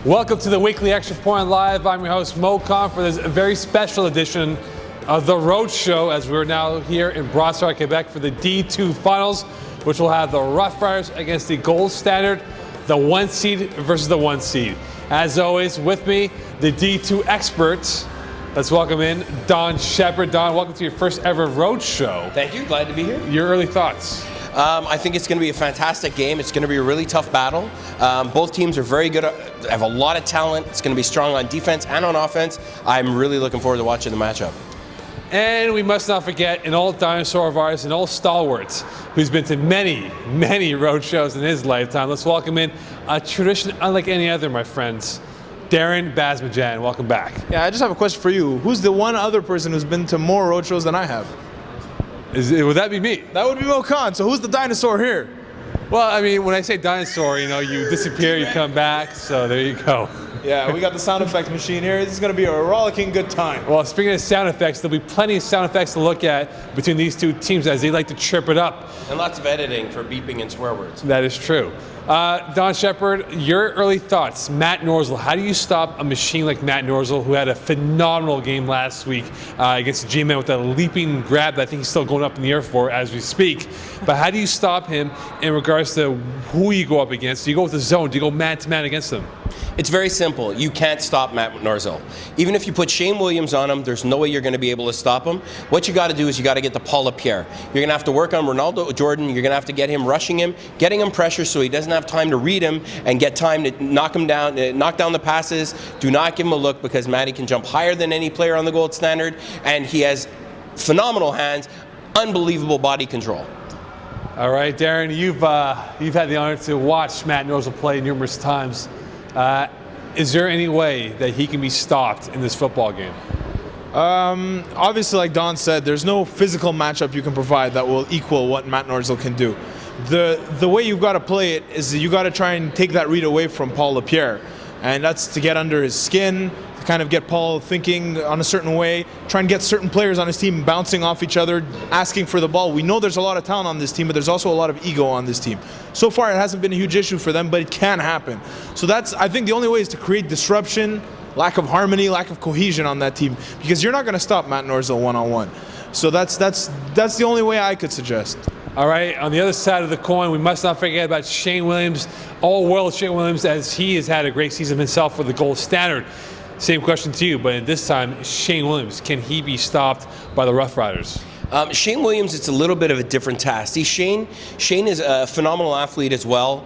Welcome to the Weekly Extra Point Live. I'm your host, Mo Khan, for this very special edition of the Road Show, as we're now here in Brossard, Quebec, for the D2 Finals, which will have the Ruff Ryders against the Gold Standard, the 1 seed versus the 1 seed. As always, with me, the D2 experts. Let's welcome in Don Shepard. Don, welcome to your first ever Road Show. Thank you. Glad to be here. Your early thoughts? I think it's going to be a fantastic game. It's going to be a really tough battle. Both teams are very good, have a lot of talent. It's going to be strong on defense and on offense. I'm really looking forward to watching the matchup. And we must not forget an old dinosaur of ours, an old stalwart, who's been to many, many road shows in his lifetime. Let's welcome in a tradition unlike any other, my friends. Darren Basmajan, welcome back. Yeah, I just have a question for you. Who's the one other person who's been to more road shows than I have? Would that be me? That would be Mo Khan. So who's the dinosaur here? Well, I mean, when I say dinosaur, you know, you disappear, you come back, so there you go. Yeah, we got the sound effect machine here. This is going to be a rollicking good time. Well, speaking of sound effects, there'll be plenty of sound effects to look at between these two teams as they like to chirp it up. And lots of editing for beeping and swear words. That is true. Don Shepard, your early thoughts. Matt Norzel, how do you stop a machine like Matt Norzel, who had a phenomenal game last week against the G-Man with a leaping grab that I think he's still going up in the air for as we speak. But how do you stop him in regards to who you go up against? Do you go with the zone? Do you go man-to-man against him? It's very simple. You can't stop Matt Norzel. Even if you put Shane Williams on him, there's no way you're going to be able to stop him. What you got to do is you got to get to Paul Lapierre. You're going to have to work on Ronaldo Jordan. You're going to have to get him rushing him, getting him pressure so he doesn't have time to read him and get time to knock him down, knock down the passes. Do not give him a look because Matty can jump higher than any player on the gold standard, and he has phenomenal hands, unbelievable body control. All right, Darren, you've had the honor to watch Matt Norzel play numerous times. Is there any way that he can be stopped in this football game? Obviously, like Don said, there's no physical matchup you can provide that will equal what Matt Norzel can do. The way you've got to play it is that you got to try and take that read away from Paul Lapierre, and that's to get under his skin, to kind of get Paul thinking on a certain way, try and get certain players on his team bouncing off each other, asking for the ball. We know there's a lot of talent on this team, but there's also a lot of ego on this team. So far, it hasn't been a huge issue for them, but it can happen. So I think the only way is to create disruption, lack of harmony, lack of cohesion on that team, because you're not going to stop Matt Norzel one-on-one. So that's the only way I could suggest. All right, on the other side of the coin, we must not forget about Shane Williams, all-world Shane Williams, as he has had a great season himself for the gold standard. Same question to you, but this time, Shane Williams, can he be stopped by the Ruff Ryders? Shane Williams, it's a little bit of a different task. See, Shane is a phenomenal athlete as well.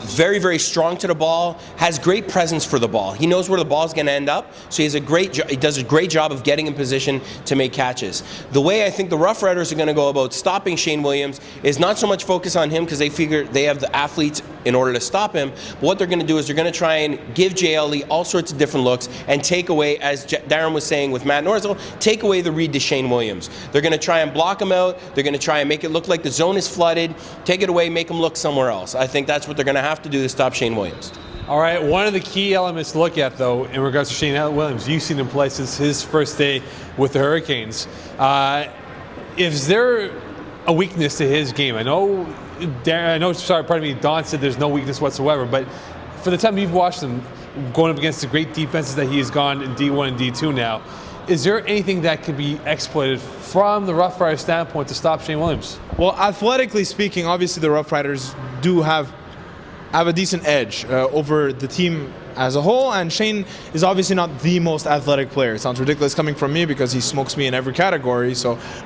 Very, very strong to the ball, has great presence for the ball. He knows where the ball's going to end up, so he does a great job of getting in position to make catches. The way I think the Ruff Ryders are going to go about stopping Shane Williams is not so much focus on him because they figure they have the athletes in order to stop him, but what they're going to do is they're going to try and give JLE all sorts of different looks and take away, as Darren was saying with Matt Norzel, take away the read to Shane Williams. They're going to try and block him out. They're going to try and make it look like the zone is flooded, take it away, make him look somewhere else. I think that's what they're going to have to do to stop Shane Williams. All right, one of the key elements to look at, though, in regards to Shane Williams, you've seen him play since his first day with the Hurricanes. Is there a weakness to his game? Don said there's no weakness whatsoever, but for the time you've watched him going up against the great defenses that he has gone in D1 and D2 now, is there anything that could be exploited from the Ruff Ryders standpoint to stop Shane Williams? Well, athletically speaking, obviously the Ruff Ryders do have a decent edge over the team as a whole. And Shane is obviously not the most athletic player. It sounds ridiculous coming from me because he smokes me in every category.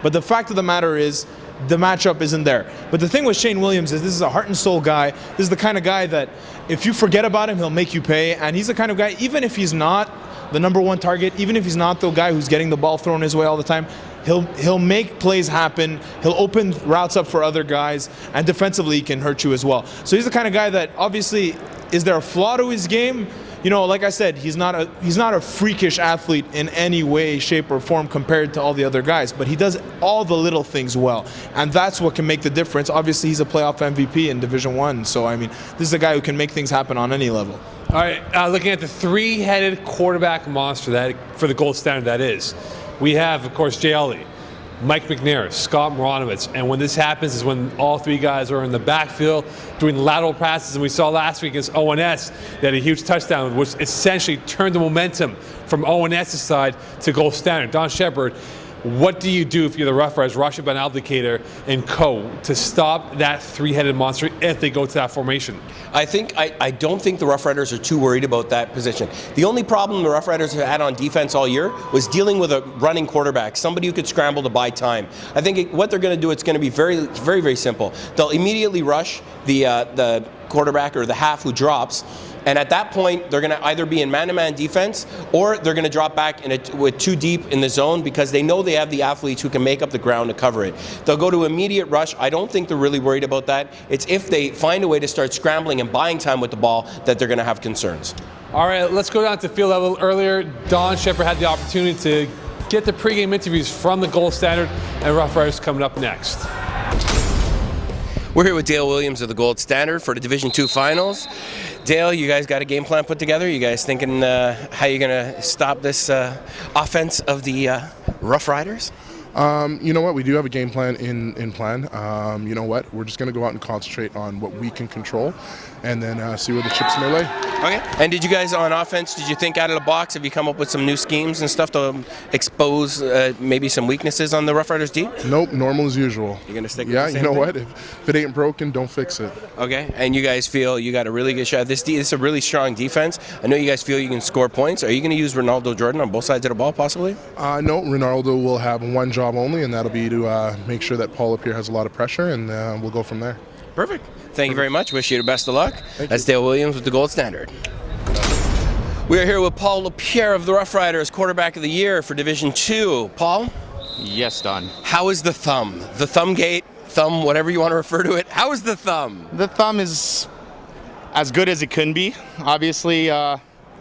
But the fact of the matter is, the matchup isn't there. But the thing with Shane Williams is this is a heart and soul guy. This is the kind of guy that if you forget about him, he'll make you pay. And he's the kind of guy, even if he's not the number one target, even if he's not the guy who's getting the ball thrown his way all the time, he'll make plays happen. He'll open routes up for other guys, and defensively he can hurt you as well. So he's the kind of guy that, obviously, is there a flaw to his game? You know, like I said, he's not a freakish athlete in any way, shape, or form compared to all the other guys, but he does all the little things well, and that's what can make the difference. Obviously, he's a playoff MVP in Division I, so I mean, this is a guy who can make things happen on any level. All right, looking at the three-headed quarterback monster that for the gold standard that is, we have, of course, Jay Ellie, Mike McNair, Scott Mronowitz, and when this happens is when all three guys are in the backfield doing lateral passes, and we saw last week against ONS they had a huge touchdown, which essentially turned the momentum from ONS's side to gold standard. Don Shepard, what do you do if you're the Rough Riders, Rashid Ben Abdelkader and co, to stop that three-headed monster if they go to that formation? I don't think the Rough Riders are too worried about that position. The only problem the Rough Riders have had on defense all year was dealing with a running quarterback, somebody who could scramble to buy time. I think what they're going to do, it's going to be very, very, very simple. They'll immediately rush the quarterback or the half who drops, and at that point, they're going to either be in man-to-man defense or they're going to drop back with too deep in the zone because they know they have the athletes who can make up the ground to cover it. They'll go to immediate rush. I don't think they're really worried about that. It's if they find a way to start scrambling and buying time with the ball that they're going to have concerns. All right, let's go down to field level. Earlier, Don Shepard had the opportunity to get the pregame interviews from the gold standard, and Rough Riders coming up next. We're here with Dale Williams of the Gold Standard for the Division II Finals. Dale, you guys got a game plan put together? You guys thinking how you're going to stop this offense of the Rough Riders? You know what? We do have a game plan in plan. You know what? We're just going to go out and concentrate on what we can control and then see where the chips may lay. Okay. And did you guys on offense, did you think out of the box? Have you come up with some new schemes and stuff to expose maybe some weaknesses on the Rough Riders D? Nope, normal as usual. You're going to stick with the the same same thing? thing? What? If it ain't broken, don't fix it. Okay. And you guys feel you got a really good shot. This is a really strong defense. I know you guys feel you can score points. Are you going to use Ronaldo Jordan on both sides of the ball possibly? No, Ronaldo will have one job only, and that'll be to make sure that Paul up here has a lot of pressure, and we'll go from there. Perfect. Thank you very much. Wish you the best of luck. That's Dale Williams with the Gold Standard. We are here with Paul LaPierre of the Rough Riders, quarterback of the year for Division II. Paul? Yes, Don. How is the thumb? The thumb gate, thumb, whatever you want to refer to it. How is the thumb? The thumb is as good as it can be. Obviously,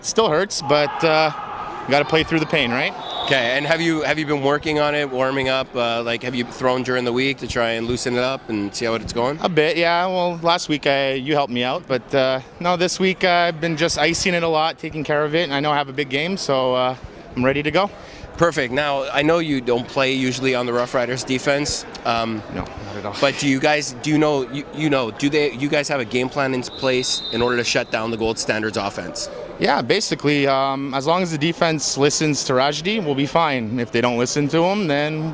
still hurts, but you got to play through the pain, right? Okay, and have you been working on it, warming up? Have you thrown during the week to try and loosen it up and see how it's going? A bit, yeah. Well, last week you helped me out, but no, this week I've been just icing it a lot, taking care of it, and I know I have a big game, so I'm ready to go. Perfect. Now, I know you don't play usually on the Rough Riders defense. No, not at all. But do you guys have a game plan in place in order to shut down the Gold Standard's offense? Yeah, basically, as long as the defense listens to Rajdi, we'll be fine. If they don't listen to him, then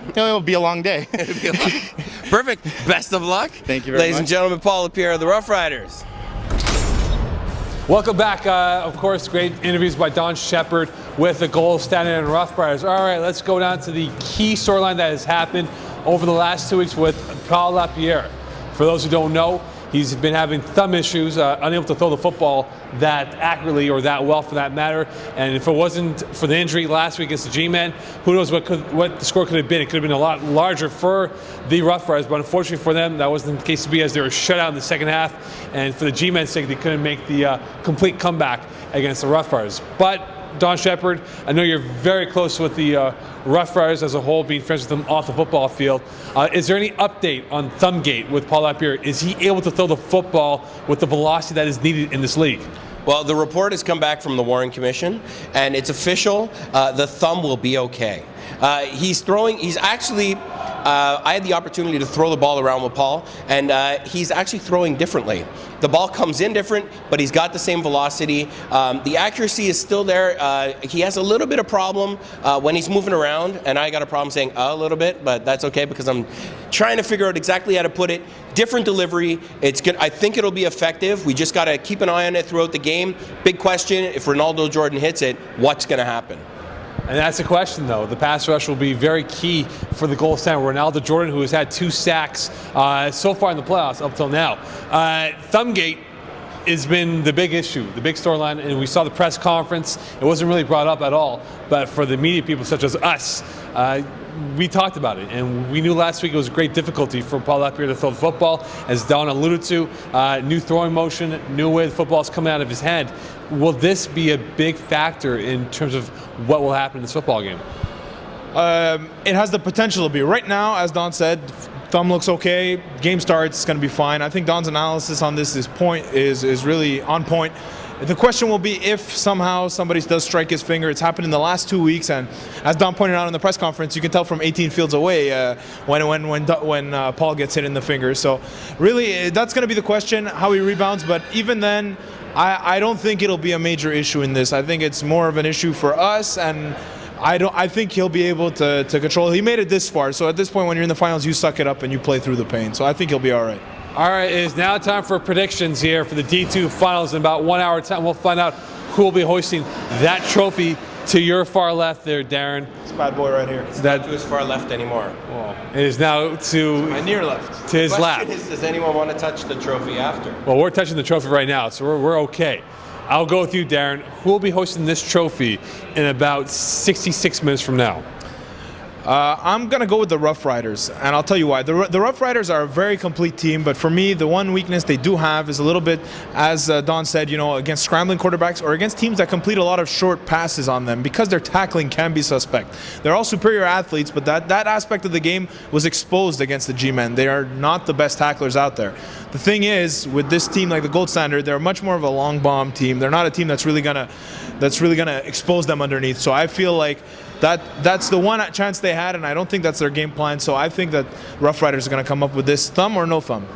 it'll be a long day. Perfect. Best of luck. Thank you very much. Ladies and gentlemen, Paul LaPierre of the Rough Riders. Welcome back. Of course, great interviews by Don Shepard with the Gold Standard and Rough Riders. All right, let's go down to the key storyline that has happened over the last 2 weeks with Paul LaPierre. For those who don't know, he's been having thumb issues, unable to throw the football that accurately or that well for that matter. And if it wasn't for the injury last week against the G-Men, who knows what the score could have been. It could have been a lot larger for the Rough Riders, but unfortunately for them, that wasn't the case to be as they were shut out in the second half. And for the G-Men's sake, they couldn't make the complete comeback against the Rough Riders. But Don Shepard, I know you're very close with the Rough Riders as a whole, being friends with them off the football field. Is there any update on Thumbgate with Paul LaPierre? Is he able to throw the football with the velocity that is needed in this league? Well, the report has come back from the Warren Commission, and it's official. The thumb will be okay. He's throwing. He's actually. I had the opportunity to throw the ball around with Paul, and he's actually throwing differently. The ball comes in different, but he's got the same velocity. The accuracy is still there. He has a little bit of problem when he's moving around, and I got a problem saying a little bit, but that's okay because I'm trying to figure out exactly how to put it. Different delivery. It's good. I think it'll be effective. We just got to keep an eye on it throughout the game. Big question: if Ronaldo Jordan hits it, what's going to happen? And that's the question, though. The pass rush will be very key for the goal stand. Ronaldo Jordan, who has had 2 sacks so far in the playoffs up till now. Thumbgate has been the big issue, the big storyline, and we saw the press conference. It wasn't really brought up at all, but for the media people such as us, we talked about it, and we knew last week it was great difficulty for Paul Lapierre to throw the football. As Don alluded to, new throwing motion, new way the football is coming out of his hand. Will this be a big factor in terms of what will happen in this football game? It has the potential to be. Right now, as Don said, thumb looks okay. Game starts, it's going to be fine. I think Don's analysis on this is really on point. The question will be if somehow somebody does strike his finger. It's happened in the last 2 weeks, and as Don pointed out in the press conference, you can tell from 18 fields away when Paul gets hit in the finger. So really, that's going to be the question, how he rebounds. But even then, I don't think it'll be a major issue in this. I think it's more of an issue for us, and I think he'll be able to control. He made it this far, so at this point, when you're in the finals, you suck it up and you play through the pain. So I think he'll be all right. All right, it is now time for predictions here for the D2 finals. In about 1 hour time, we'll find out who will be hoisting that trophy. To your far left there, Darren. This bad boy right here. It's not to his far left anymore. It is now to my near left. To his the left. question is, does anyone want to touch the trophy after? Well, we're touching the trophy right now, so we're okay. I'll go with you, Darren. Who will be hosting this trophy in about 66 minutes from now? I'm going to go with the Ruff Ryders, and I'll tell you why. The Ruff Ryders are a very complete team, but for me, the one weakness they do have is a little bit, as Don said, against scrambling quarterbacks or against teams that complete a lot of short passes on them because their tackling can be suspect. They're all superior athletes, but that aspect of the game was exposed against the G-men. They are not the best tacklers out there. The thing is, with this team like the Gold Standard, they're much more of a long bomb team. They're not a team that's really gonna expose them underneath. So I feel like that's the one chance they had, and I don't think that's their game plan. So I think that Ruff Ryders are going to come up with this thumb or no thumb.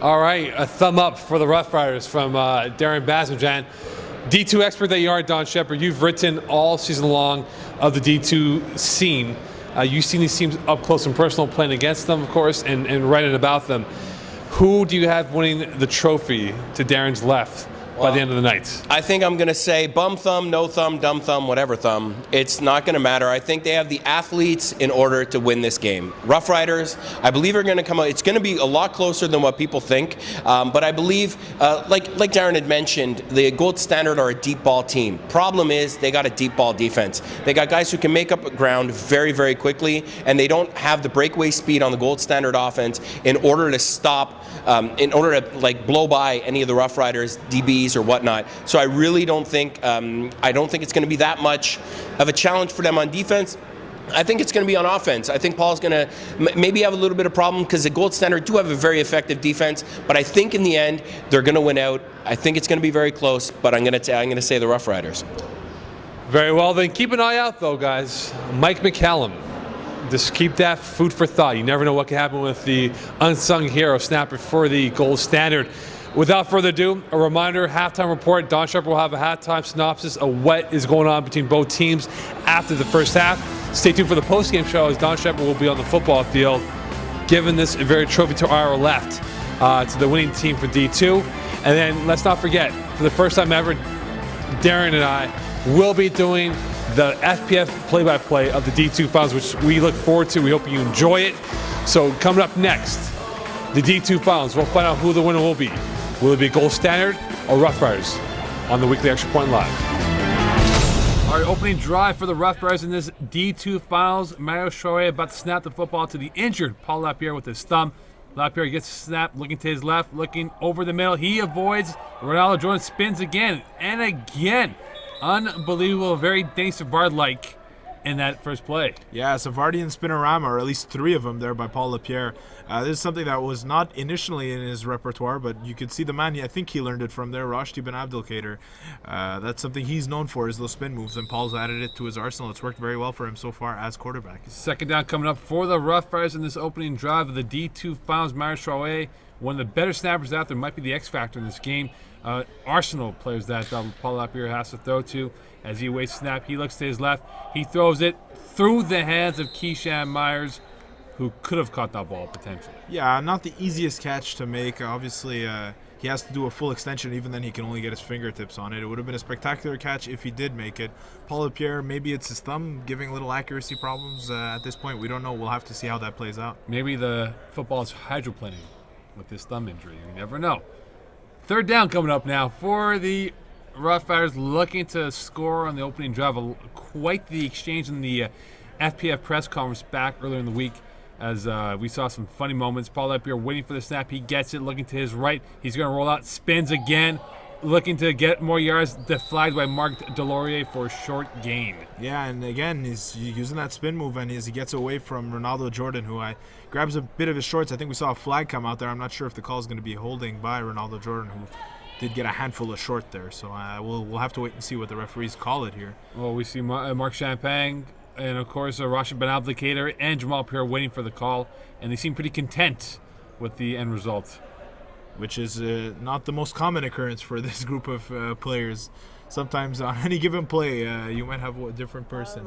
All right, a thumb up for the Ruff Ryders from Darren Bazmajan. D2 expert that you are, Don Shepard, you've written all season long of the D2 scene. You've seen these teams up close and personal, playing against them, of course, and writing about them. Who do you have winning the trophy to Darren's left by the end of the night? I think I'm going to say bum thumb, no thumb, dumb thumb, whatever thumb. It's not going to matter. I think they have the athletes in order to win this game. Ruff Ryders, I believe, are going to come out. It's going to be a lot closer than what people think. But I believe, like Darren had mentioned, the Gold Standard are a deep ball team. Problem is, they got a deep ball defense. They got guys who can make up ground very, very quickly, and they don't have the breakaway speed on the Gold Standard offense in order to stop, in order to blow by any of the Ruff Ryders, DBs, or whatnot. So I really don't think it's going to be that much of a challenge for them on defense. I think it's going to be on offense. I think Paul's going to maybe have a little bit of problem because the Gold Standard do have a very effective defense, but I think in the end they're going to win out. I think it's going to be very close, but I'm going to say the Ruff Ryders. Very well, then keep an eye out though, guys. Mike McCallum. Just keep that food for thought. You never know what can happen with the unsung hero snapper for the Gold Standard. Without further ado, a reminder, halftime report. Don Shepard will have a halftime synopsis of what is going on between both teams after the first half. Stay tuned for the postgame show as Don Shepard will be on the football field, giving this very trophy to our left, to the winning team for D2. And then let's not forget, for the first time ever, Darren and I will be doing the FPF play-by-play of the D2 finals, which we look forward to. We hope you enjoy it. So coming up next, the D2 finals, we'll find out who the winner will be. Will it be Gold Standard or Ruff Ryders on the Weekly Extra Point Live? Our opening drive for the Ruff Ryders in this D2 finals. Mario Chouet about to snap the football to the injured Paul Lapierre with his thumb. Lapierre gets snapped, looking to his left, looking over the middle. He avoids. Ronaldo Jordan spins again and again. Unbelievable, very Danny Savard-like in that first play. Yeah, Savardian Spinorama, or at least 3 of them there by Paul Lapierre. This is something that was not initially in his repertoire, but you could see the man, I think he learned it from there, Rashdi Ben Abdelkader. That's something he's known for, is those spin moves, and Paul's added it to his arsenal. It's worked very well for him so far as quarterback. Second down coming up for the Rough Riders in this opening drive of the D2 Finals. Mario Chouet, one of the better snappers out there, might be the X factor in this game. Arsenal players that Paul Lapierre has to throw to. As he waits snap, he looks to his left. He throws it through the hands of Keyshawn Myers, who could have caught that ball potentially. Yeah, not the easiest catch to make. Obviously, he has to do a full extension. Even then, he can only get his fingertips on it. It would have been a spectacular catch if he did make it. Paul Lapierre, maybe it's his thumb giving little accuracy problems at this point. We don't know. We'll have to see how that plays out. Maybe the football is hydroplaning with this thumb injury. You never know. Third down coming up now for the Rough Riders, looking to score on the opening drive. Quite the exchange in the FPF press conference back earlier in the week, as we saw some funny moments. Paul Lapierre waiting for the snap. He gets it, looking to his right. He's going to roll out, spins again, looking to get more yards. Deflagged by Marc Delorier for a short gain. Yeah, and again, he's using that spin move, and as he gets away from Ronaldo Jordan, who grabs a bit of his shorts. I think we saw a flag come out there. I'm not sure if the call is going to be holding by Ronaldo Jordan, who did get a handful of short there. So we'll have to wait and see what the referees call it here. Well, we see Mark Champagne and, of course, Rashid Ben Abdelkader and Jamal Pierre waiting for the call, and they seem pretty content with the end result. Which is not the most common occurrence for this group of players. Sometimes on any given play, you might have a different person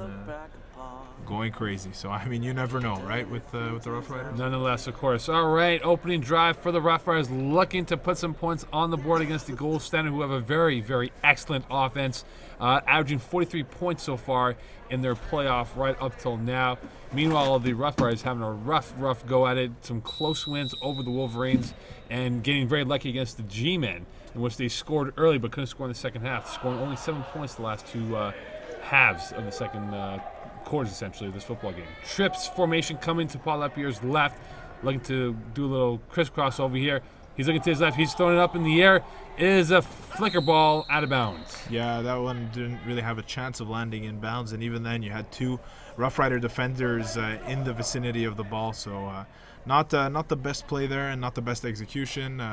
going crazy. So, I mean, you never know, right, with the Rough Riders? Nonetheless, of course. All right, opening drive for the Rough Riders, looking to put some points on the board against the Gold Standard, who have a very, very excellent offense, averaging 43 points so far in their playoff right up till now. Meanwhile, the Rough Riders having a rough go at it, some close wins over the Wolverines, and getting very lucky against the G-Men, in which they scored early but couldn't score in the second half, scoring only 7 points the last 2 halves of the second quarters, essentially, of this football game. Trips formation coming to Paul Lapierre's left, looking to do a little crisscross over here. He's looking to his left. He's throwing it up in the air. It is a flicker ball out of bounds. Yeah, that one didn't really have a chance of landing in bounds, and even then you had 2 Rough Rider defenders in the vicinity of the ball, so not the best play there and not the best execution.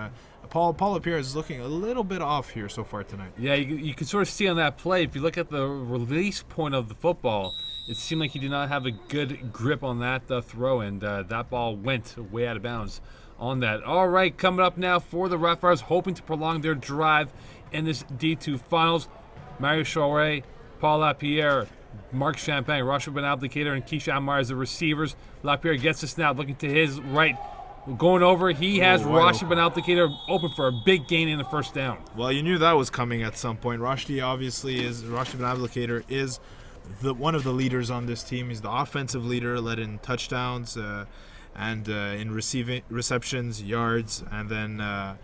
Paul Lapierre is looking a little bit off here so far tonight. Yeah, you can sort of see on that play, if you look at the release point of the football, it seemed like he did not have a good grip on that throw, and that ball went way out of bounds on that. All right, coming up now for the Rough Riders, hoping to prolong their drive in this D2 Finals. Mario Chouet, Paul Lapierre, Marc Champagne, Rashid Ben Abdelkader, and Keyshawn Myers, the receivers. Lapierre gets the snap, looking to his right. Going over, he has Rashid Ben Abdelkader open for a big gain in the first down. Well, you knew that was coming at some point. Rashid Ben Abdelkader is one of the leaders on this team. He's the offensive leader, led in touchdowns and in receptions, yards, and then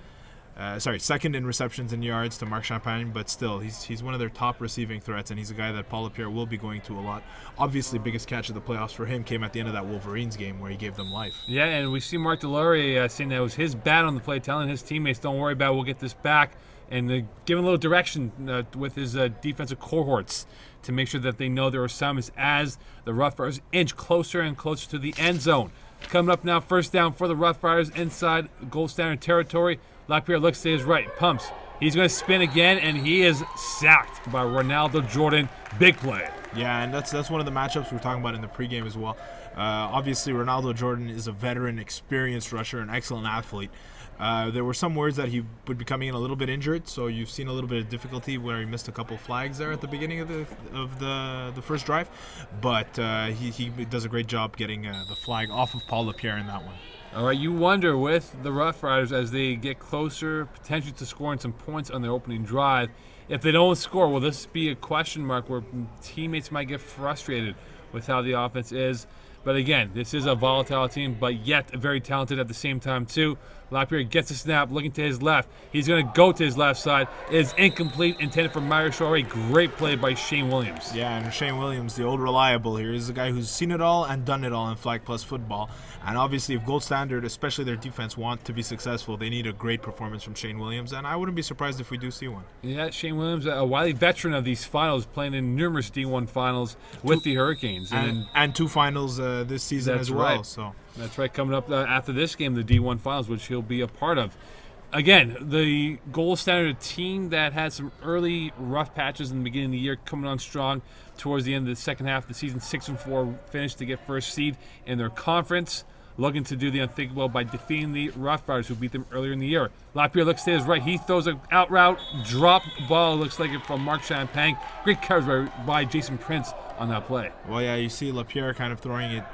second in receptions and yards to Marc Champagne, but still, he's one of their top receiving threats, and he's a guy that Paul Lapierre will be going to a lot. Obviously, biggest catch of the playoffs for him came at the end of that Wolverines game where he gave them life. Yeah, and we see Marc Delorier saying that it was his bat on the play, telling his teammates, don't worry about it, we'll get this back, and giving a little direction with his defensive cohorts to make sure that they know their assignments as the Rough Riders inch closer and closer to the end zone. Coming up now, first down for the Rough Riders inside Gold Standard territory. Lapierre looks to his right, pumps. He's going to spin again, and he is sacked by Ronaldo Jordan. Big play. Yeah, and that's one of the matchups we were talking about in the pregame as well. Obviously, Ronaldo Jordan is a veteran, experienced rusher, an excellent athlete. There were some words that he would be coming in a little bit injured, so you've seen a little bit of difficulty where he missed a couple flags there at the beginning of the first drive, but he does a great job getting the flag off of Paul Lapierre in that one. All right, you wonder with the Rough Riders as they get closer, potentially to scoring some points on their opening drive, if they don't score, will this be a question mark where teammates might get frustrated with how the offense is? But again, this is a volatile team, but yet very talented at the same time too. Lapierre gets a snap, looking to his left. He's going to go to his left side. It is incomplete, intended for Mario Chouare. Great play by Shane Williams. Yeah, and Shane Williams, the old reliable here, is a guy who's seen it all and done it all in Flag Plus football. And obviously, if Gold Standard, especially their defense, want to be successful, they need a great performance from Shane Williams, and I wouldn't be surprised if we do see one. Yeah, Shane Williams, a wily veteran of these finals, playing in numerous D1 finals with the Hurricanes. And 2 finals this season as well. Right. So that's right, coming up after this game, the D1 finals, which he'll be a part of. Again, the Gold Standard team that had some early rough patches in the beginning of the year, coming on strong towards the end of the second half of the season, 6-4 finish to get first seed in their conference, looking to do the unthinkable by defeating the Ruff Ryders, who beat them earlier in the year. Lapierre looks to his right. He throws an out route, drop ball, looks like it from Mark Champagne. Great coverage by Jason Prince on that play. well, yeah, you see Lapierre kind of throwing it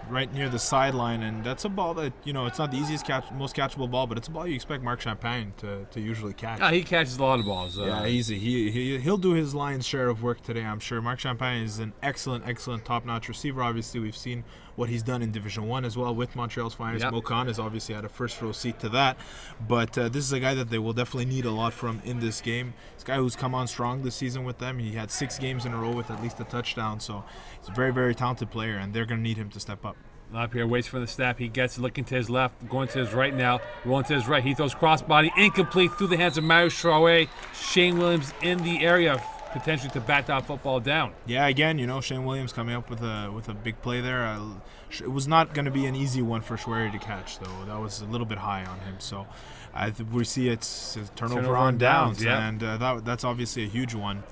right near the sideline, and that's a ball that, it's not the easiest most catchable ball, but it's a ball you expect Mark Champagne to usually catch. He catches a lot of balls. Yeah, easy. He'll do his lion's share of work today, I'm sure. Mark Champagne is an excellent, top-notch receiver. Obviously, we've seen what he's done in Division 1 as well with Montreal's finest. Yep. Mokan has obviously had a first-row seat to that, but this is a guy that they will definitely need a lot from in this game. This guy who's come on strong this season with them. He had 6 games in a row with at least a touchdown, so he's a very, very talented player, and they're going to need him to step up. Lapierre waits for the snap. He gets it, looking to his left, going to his right now. Rolling to his right. He throws crossbody, incomplete through the hands of Mario Chouare. Shane Williams in the area, potentially to bat that football down. Yeah, again, Shane Williams coming up with a big play there. It was not going to be an easy one for Chouare to catch, though. That was a little bit high on him. So we see it's a turnover on downs, yeah. and that's obviously a huge one.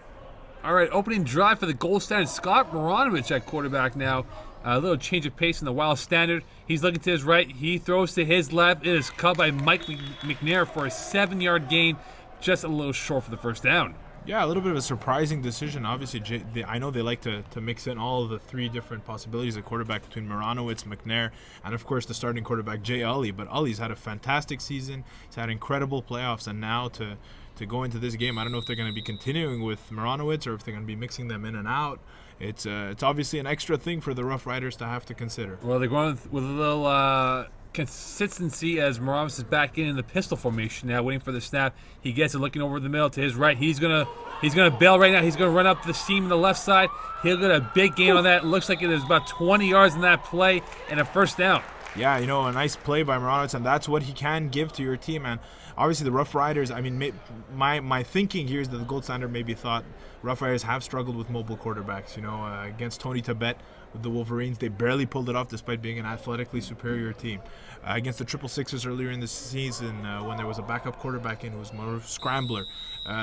All right, opening drive for the Gold Standard. Scott Maranovich at quarterback now. A little change of pace in the Wild Standard. He's looking to his right. He throws to his left. It is caught by Mike McNair for a 7-yard gain. Just a little short for the first down. Yeah, a little bit of a surprising decision. Obviously, I know they like to mix in all of the 3 different possibilities at quarterback between Maranowitz, McNair, and of course the starting quarterback, Jay Ulley. But Ulley's had a fantastic season. He's had incredible playoffs, and now to go into this game, I don't know if they're going to be continuing with Maranowitz or if they're going to be mixing them in and out. It's obviously an extra thing for the Rough Riders to have to consider. Well, they're going with a little consistency as Maranowitz is back in the pistol formation now, waiting for the snap. He gets it, looking over the middle to his right. He's gonna bail right now. He's gonna run up the seam on the left side. He'll get a big gain on that. It looks like it is about 20 yards in that play and a first down. Yeah, a nice play by Maranowitz, and that's what he can give to your team. And obviously the Rough Riders, my thinking here is that the Gold Standard maybe thought Rough Riders have struggled with mobile quarterbacks. Against Tony Tabet with the Wolverines, they barely pulled it off despite being an athletically superior team. Against the Triple Sixers earlier in the season, when there was a backup quarterback in who was more of a scrambler,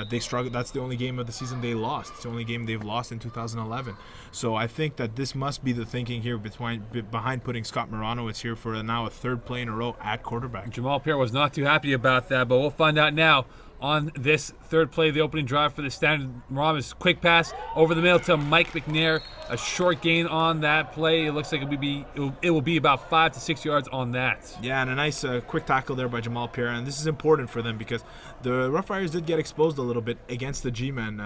they struggled. That's the only game of the season they lost. It's the only game they've lost in 2011. So I think that this must be the thinking here behind putting Scott Maranowitz here for now a 3rd play in a row at quarterback. Jamal Pierre was not too happy about that, but we'll find out now. On this 3rd play of the opening drive for the Standard, Maranowitz, quick pass over the middle to Mike McNair. A short gain on that play. It looks like it will be about 5 to 6 yards on that. Yeah, and a nice quick tackle there by Jamal Pierre. And this is important for them because the Rough Riders did get exposed a little bit against the G-men.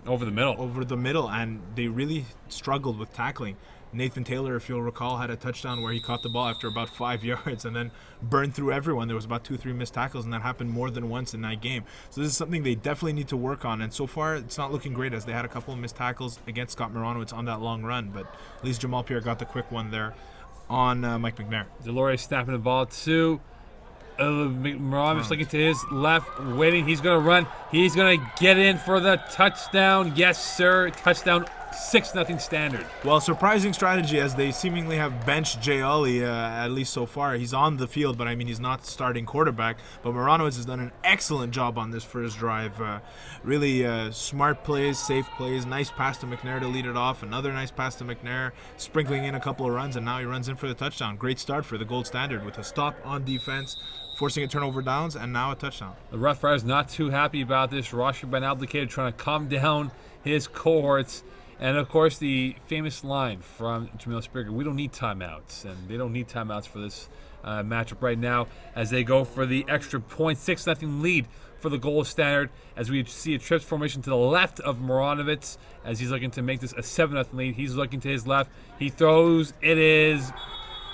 Over the middle. And they really struggled with tackling. Nathan Taylor, if you'll recall, had a touchdown where he caught the ball after about 5 yards and then burned through everyone. There was about 2-3 missed tackles, and that happened more than once in that game. So this is something they definitely need to work on, and so far it's not looking great as they had a couple of missed tackles against Scott Maranowitz on that long run, but at least Jamal Pierre got the quick one there on Mike McNair. Delorier snapping the ball to Maranowitz, looking to his left, waiting. He's going to run. He's going to get in for the touchdown. Yes, sir. Touchdown. 6-0 Standard. Well, surprising strategy as they seemingly have benched Jay Ulley, at least so far. He's on the field, but he's not starting quarterback. But Maranowitz has done an excellent job on this first drive. Really smart plays, safe plays, nice pass to McNair to lead it off. Another nice pass to McNair, sprinkling in a couple of runs, and now he runs in for the touchdown. Great start for the Gold Standard with a stop on defense, forcing a turnover downs, and now a touchdown. The Rough Riders not too happy about this. Roger Ben Abdicated trying to calm down his cohorts. And, of course, the famous line from Jamil Springer, we don't need timeouts. And they don't need timeouts for this matchup right now as they go for the extra point. 6-0 lead for the goal standard as we see a trips formation to the left of Moronovitz as he's looking to make this a 7-0 lead. He's looking to his left. He throws. It is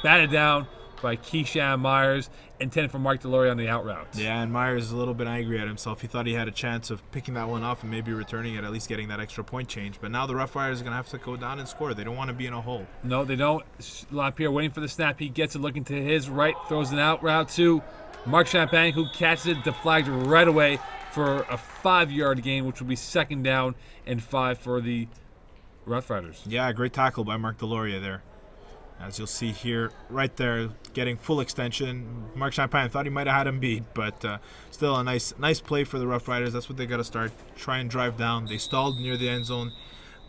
batted down by Keyshawn Myers, intended for Mark Delory on the out route. Yeah, and Myers is a little bit angry at himself. He thought he had a chance of picking that one off and maybe returning it, at least getting that extra point change. But now the Rough Riders are going to have to go down and score. They don't want to be in a hole. No, they don't. LaPierre waiting for the snap. He gets it, looking to his right, throws an out route to Mark Champagne, who catches it, deflagged right away for a 5-yard gain, which will be 2nd down and 5 for the Rough Riders. Yeah, great tackle by Mark Deloria there. As you'll see here, right there, getting full extension. Mark Champagne thought he might have had him beat, but still a nice play for the Rough Riders. That's what they got to start. Try and drive down. They stalled near the end zone.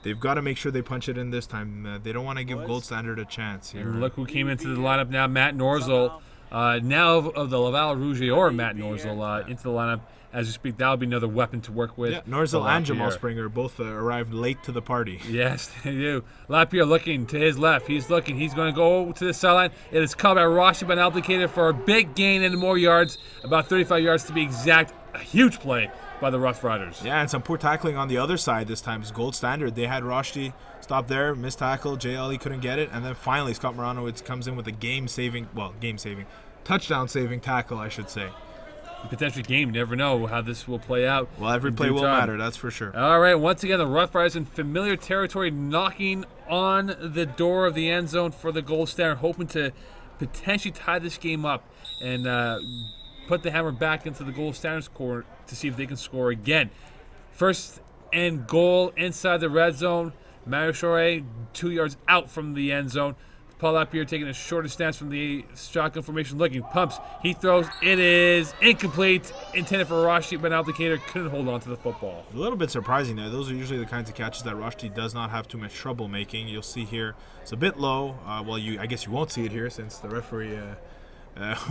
They've got to make sure they punch it in this time. They don't want to give Gold Standard a chance here. And look who came into the lineup now, Matt Norzel. Now of the Laval Rouge or Matt Norzel into the lineup. As we speak, that'll be another weapon to work with. Yeah, Norzel and Jamal Springer both arrived late to the party. Yes, they do. Lapierre looking to his left. He's looking. He's going to go to the sideline. It is caught by Rashi Ben Aldicated for a big gain and more yards, about 35 yards to be exact. A huge play by the Rough Riders. Yeah, and some poor tackling on the other side this time. It's Gold Standard. They had Roshdi stop there, missed tackle. JLE couldn't get it. And then finally, Scott Moranowitz comes in with a touchdown-saving tackle, I should say. Potentially game. You never know how this will play out. Well, every play will matter, that's for sure. All right, once again, the Rough Riders in familiar territory, knocking on the door of the end zone for the Gold Standard, hoping to potentially tie this game up and put the hammer back into the Gold Standard's court to see if they can score again. First and goal inside the red zone. Mario Chore 2 yards out from the end zone. Paul Lapierre taking a shorter stance from the shotgun formation, looking, pumps, he throws, it is incomplete, intended for Rashi, but Aldicator couldn't hold on to the football. A little bit surprising there. Those are usually the kinds of catches that Rashi does not have too much trouble making. You'll see here, it's a bit low. I guess you won't see it here since the referee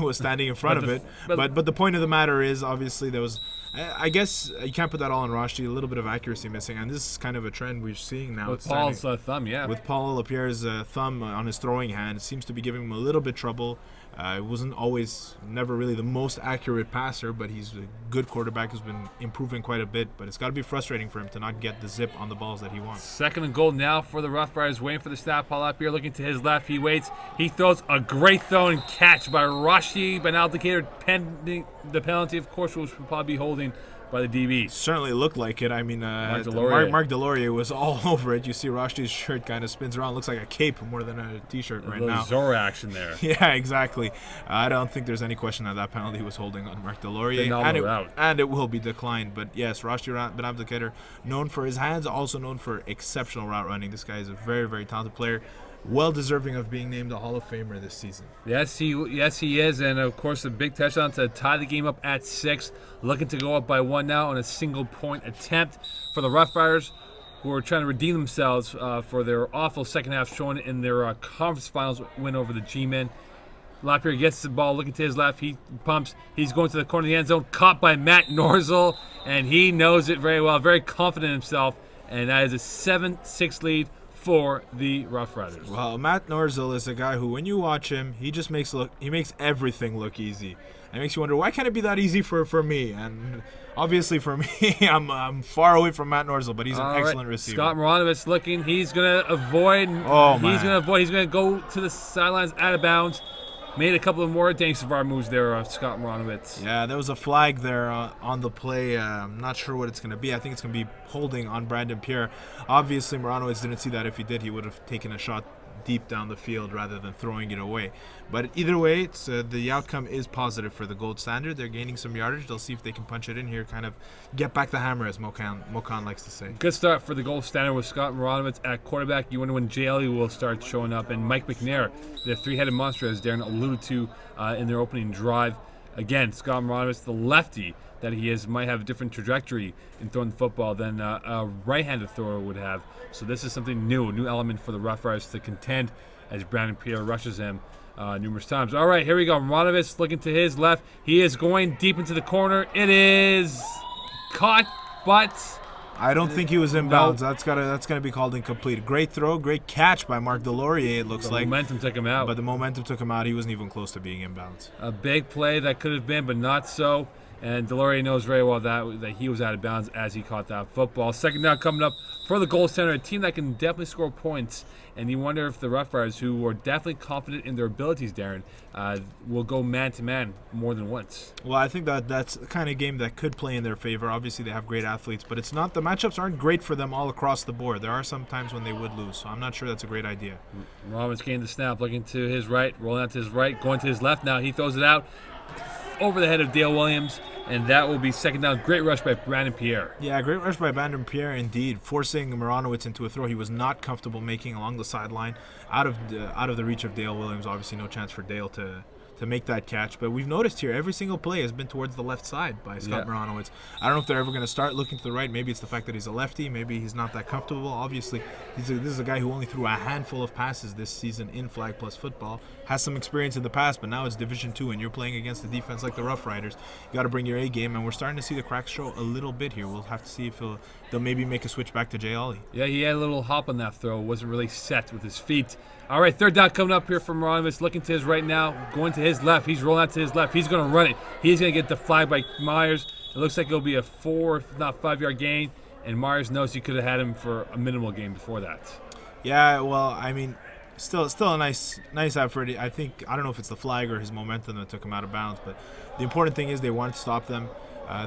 was standing in front of it. But the point of the matter is, obviously, there was, I guess you can't put that all on Rashi. A little bit of accuracy missing, and this is kind of a trend we're seeing now. With Paul's thumb, yeah. With Paul Lapierre's thumb on his throwing hand, it seems to be giving him a little bit trouble. It wasn't always, never really the most accurate passer, but he's a good quarterback who's been improving quite a bit. But it's got to be frustrating for him to not get the zip on the balls that he wants. Second and goal now for the Rough Riders, waiting for the snap. Paul Lapierre looking to his left. He waits. He throws a great throw and catch by Rashi Benaldicator, pending the penalty, of course, which will probably be holding by the DB. Certainly looked like it. I mean, Mark Deloria was all over it. You see Rashti's shirt kind of spins around. Looks like a cape more than a T-shirt right now. Zorro action there. Yeah, exactly. I don't think there's any question that penalty was holding on Mark Deloria. And it will be declined. But yes, Rashti Benabdikater, known for his hands, also known for exceptional route running. This guy is a very, very talented player. Well deserving of being named a Hall of Famer this season. Yes, he is, and of course a big touchdown to tie the game up at 6. Looking to go up by 1 now on a single-point attempt for the Rough Riders, who are trying to redeem themselves for their awful second half showing in their conference finals win over the G-Men. Lapierre gets the ball, looking to his left. He pumps. He's going to the corner of the end zone, caught by Matt Norzel, and he knows it very well, very confident in himself, and that is a 7-6 lead for the Rough Riders. Well, Matt Norzel is a guy who, when you watch him, he just makes everything look easy. It makes you wonder, why can't it be that easy for me? And obviously for me, I'm far away from Matt Norzel, but he's an excellent receiver. Scott Moranovitz looking. He's going to avoid. He's going to go to the sidelines out of bounds. Made a couple of more thanks of our moves there, Scott Moranowitz. Yeah, there was a flag there on the play. I'm not sure what it's going to be. I think it's going to be holding on Brandon Pierre. Obviously, Moranowitz didn't see that. If he did, he would have taken a shot deep down the field rather than throwing it away. But either way, it's the outcome is positive for the Gold Standard. They're gaining some yardage. They'll see if they can punch it in here, kind of get back the hammer, as Mokan likes to say. Good start for the Gold Standard with Scott Moranovitz at quarterback. You wonder when JLE will start showing up. And Mike McNair, the three-headed monster, as Darren alluded to in their opening drive. Again, Scott Moranovitz, the lefty that he is, might have a different trajectory in throwing the football than a right-handed thrower would have. So this is something new, a new element for the Rough Riders to contend as Brandon Pierre rushes him numerous times. All right, here we go. Moranovitz looking to his left. He is going deep into the corner. It is caught, but I don't think he was in bounds. That's gonna be called incomplete. Great throw, great catch by Mark Deloria, it looks like. The momentum took him out. But the momentum took him out. He wasn't even close to being in bounds. A big play that could have been, but not so. And Delorier knows very well that he was out of bounds as he caught that football. Second down coming up for the goal center, a team that can definitely score points. And you wonder if the Rough Riders, who are definitely confident in their abilities, Darren, will go man-to-man more than once. Well, I think that's the kind of game that could play in their favor. Obviously, they have great athletes, but it's not, the matchups aren't great for them all across the board. There are some times when they would lose, so I'm not sure that's a great idea. Rollins gained the snap, looking to his right, rolling out to his right, going to his left now. He throws it out over the head of Dale Williams, and that will be second down. Great rush by Brandon Pierre. Yeah, great rush by Brandon Pierre indeed, forcing Mironowitz into a throw he was not comfortable making along the sideline, out of the reach of Dale Williams. Obviously, no chance for Dale to make that catch. But we've noticed here every single play has been towards the left side by Scott Mironowitz. I don't know if they're ever going to start looking to the right. Maybe it's the fact that he's a lefty. Maybe he's not that comfortable. Obviously, this is a guy who only threw a handful of passes this season in Flag Plus football. Has some experience in the past, but now it's Division II, and you're playing against a defense like the Rough Riders. You got to bring your A game, and we're starting to see the cracks show a little bit here. We'll have to see if they'll maybe make a switch back to Jay Ollie. Yeah, he had a little hop on that throw. Wasn't really set with his feet. All right, third down coming up here from Mironowitz, looking to his right now, going to his left. He's rolling out to his left. He's going to run it. He's going to get the flag by Myers. It looks like it'll be a 4, if not 5-yard gain, and Myers knows he could have had him for a minimal gain before that. Yeah, well, I mean, still a nice effort. I don't know if it's the flag or his momentum that took him out of bounds, but the important thing is they wanted to stop them.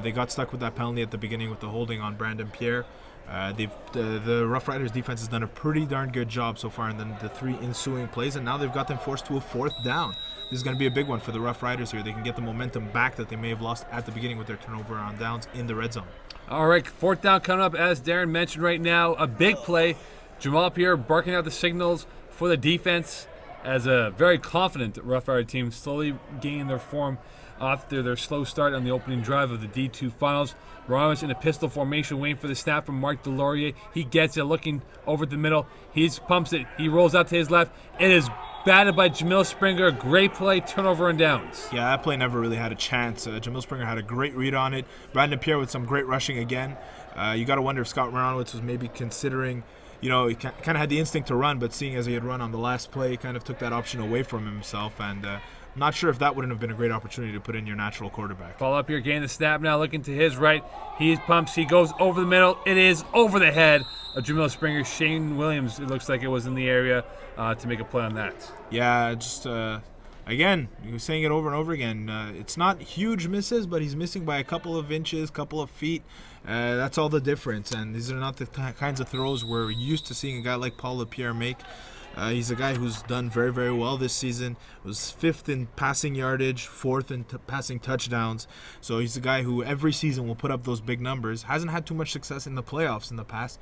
They got stuck with that penalty at the beginning with the holding on Brandon Pierre. The Rough Riders defense has done a pretty darn good job so far in the 3 ensuing plays, and now they've got them forced to a 4th down. This is going to be a big one for the Rough Riders here. They can get the momentum back that they may have lost at the beginning with their turnover on downs in the red zone. All right, 4th down coming up, as Darren mentioned right now. A big play. Jamal Pierre barking out the signals for the defense as a very confident Rough Rider team slowly gaining their form after their slow start on the opening drive of the D2 finals. Mironowitz in a pistol formation waiting for the snap from Mark Delorier. He gets it, looking over the middle. He pumps it. He rolls out to his left. It is batted by Jamil Springer. Great play, turnover and downs. Yeah, that play never really had a chance. Jamil Springer had a great read on it. Brandon Pierre with some great rushing again. You got to wonder if Scott Mironowitz was maybe considering, he kind of had the instinct to run, but seeing as he had run on the last play, he kind of took that option away from himself, and not sure if that wouldn't have been a great opportunity to put in your natural quarterback. Follow up here, gain the snap now, looking to his right. He pumps, he goes over the middle. It is over the head of Jamil Springer. Shane Williams, it looks like it was in the area to make a play on that. Yeah, just again, he was saying it over and over again. It's not huge misses, but he's missing by a couple of inches, couple of feet. That's all the difference, and these are not the kinds of throws we're used to seeing a guy like Paul Lapierre make. He's a guy who's done very, very well this season. Was 5th in passing yardage, 4th in passing touchdowns. So he's a guy who every season will put up those big numbers. Hasn't had too much success in the playoffs in the past.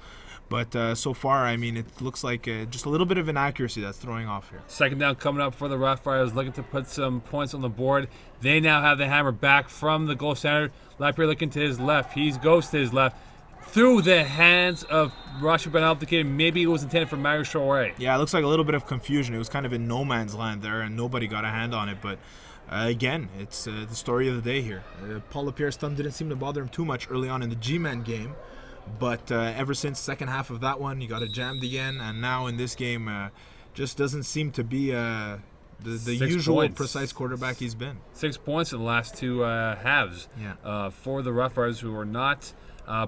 But so far, I mean, it looks like just a little bit of inaccuracy that's throwing off here. Second down coming up for the Rough Riders, looking to put some points on the board. They now have the hammer back from the goal center. Lapierre looking to his left. He goes to his left. Through the hands of Rashid Ben Abdelkader. Maybe it was intended for Mario Chouare. Yeah, it looks like a little bit of confusion. It was kind of in no man's land there, and nobody got a hand on it. But again, it's the story of the day here. Paul Lapierre's thumb didn't seem to bother him too much early on in the G-Man game. But ever since second half of that one, he got it jammed again. And now in this game, just doesn't seem to be the usual precise quarterback he's been. 6 points in the last 2 halves for the Rough Riders, who are not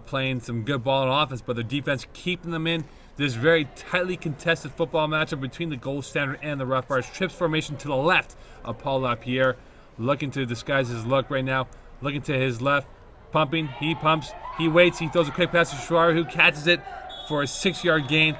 playing some good ball on offense, but their defense keeping them in this very tightly contested football matchup between the gold standard and the Rough Riders. Trips formation to the left of Paul Lapierre, looking to disguise his look right now, looking to his left, pumping, he pumps, he waits, he throws a quick pass to Chouare, who catches it for a 6-yard gain.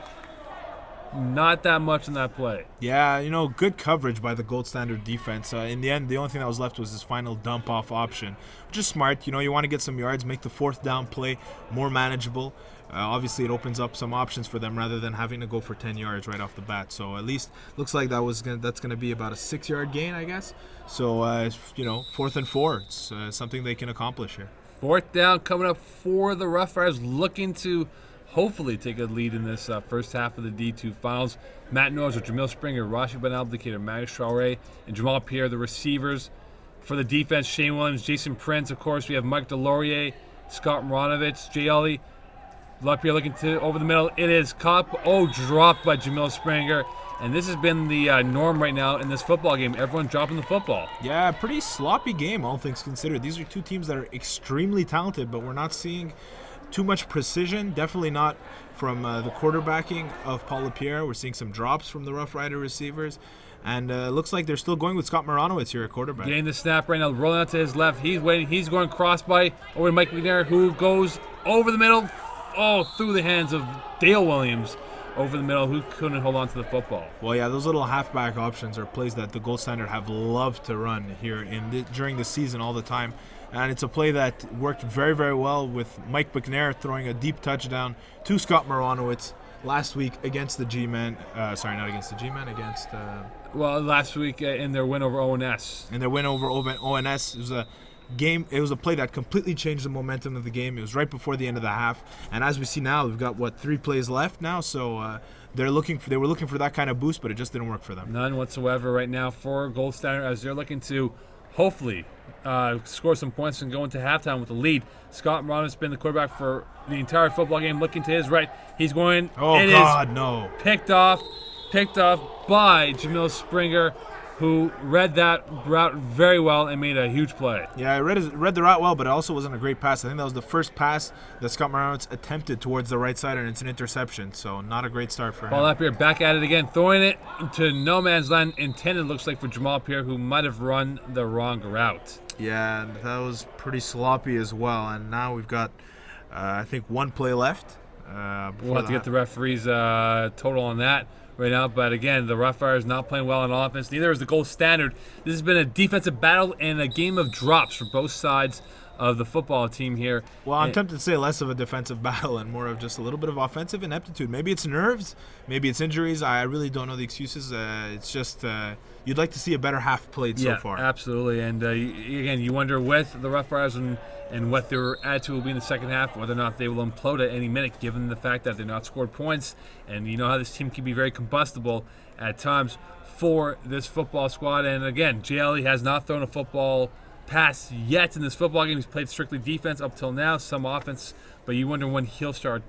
Not that much in that play. Yeah, good coverage by the gold standard defense. In the end, the only thing that was left was his final dump-off option, which is smart. You want to get some yards, make the 4th down play more manageable. Obviously, it opens up some options for them rather than having to go for 10 yards right off the bat. So at least looks like that's going to be about a 6-yard gain, I guess. So, 4th and 4. It's something they can accomplish here. 4th down coming up for the Rough Riders, looking to hopefully take a lead in this first half of the D2 finals. Matt Norris with Jamil Springer, Rashid Ben Abdelkader, Mario Chouare, and Jamal Pierre, the receivers. For the defense, Shane Williams, Jason Prince. Of course, we have Mike Delorier, Scott Mironowitz, Jay Ollie. Lapierre looking to over the middle. It is caught. Dropped by Jamil Springer. And this has been the norm right now in this football game. Everyone dropping the football. Yeah, pretty sloppy game, all things considered. These are two teams that are extremely talented, but we're not seeing too much precision. Definitely not from the quarterbacking of Paul Lapierre. We're seeing some drops from the Rough Rider receivers. And it looks like they're still going with Scott Moranowitz here at quarterback. Getting the snap right now, rolling out to his left. He's waiting. He's going cross by over to Mike McNair, who goes over the middle. Through the hands of Dale Williams. Over the middle, who couldn't hold on to the football. Well, yeah, those little halfback options are plays that the Gold Standard have loved to run here during the season all the time. And it's a play that worked very, very well with Mike McNair throwing a deep touchdown to Scott Moranowitz last week against the G-Men. Sorry, not against the G-Men, against... last week in their win over ONS. In their win over ONS, it was a play that completely changed the momentum of the game. It was right before the end of the half, and as we see now, we've got 3 plays left now. So they were looking for that kind of boost, but it just didn't work for them. None whatsoever right now for Gold Standard as they're looking to hopefully score some points and go into halftime with the lead. Scott Moranowitz has been the quarterback for the entire football game. Looking to his right, he's going. No! Picked off by Jamil Springer, who read that route very well and made a huge play. Yeah, I read the route well, but it also wasn't a great pass. I think that was the first pass that Scott Moranowitz attempted towards the right side, and it's an interception, so not a great start for him. Paul Lapierre back at it again, throwing it to no man's land, intended, looks like, for Jamal Pierre, who might have run the wrong route. Yeah, that was pretty sloppy as well, and now we've got, I think, 1 play left. We'll have to get the referee's total on that right now, but again, the Rough Riders not playing well on offense. Neither is the Gold Standard. This has been a defensive battle and a game of drops for both sides of the football team here. Well, I'm tempted to say less of a defensive battle and more of just a little bit of offensive ineptitude. Maybe it's nerves, maybe it's injuries. I really don't know the excuses. It's just you'd like to see a better half played so far. Yeah, absolutely. And again, you wonder with the Rough Riders and what their attitude will be in the second half, whether or not they will implode at any minute, given the fact that they're not scored points. And you know how this team can be very combustible at times for this football squad. And again, JLE has not thrown a football pass yet in this football game. He's played strictly defense up till now, some offense, but you wonder when he'll start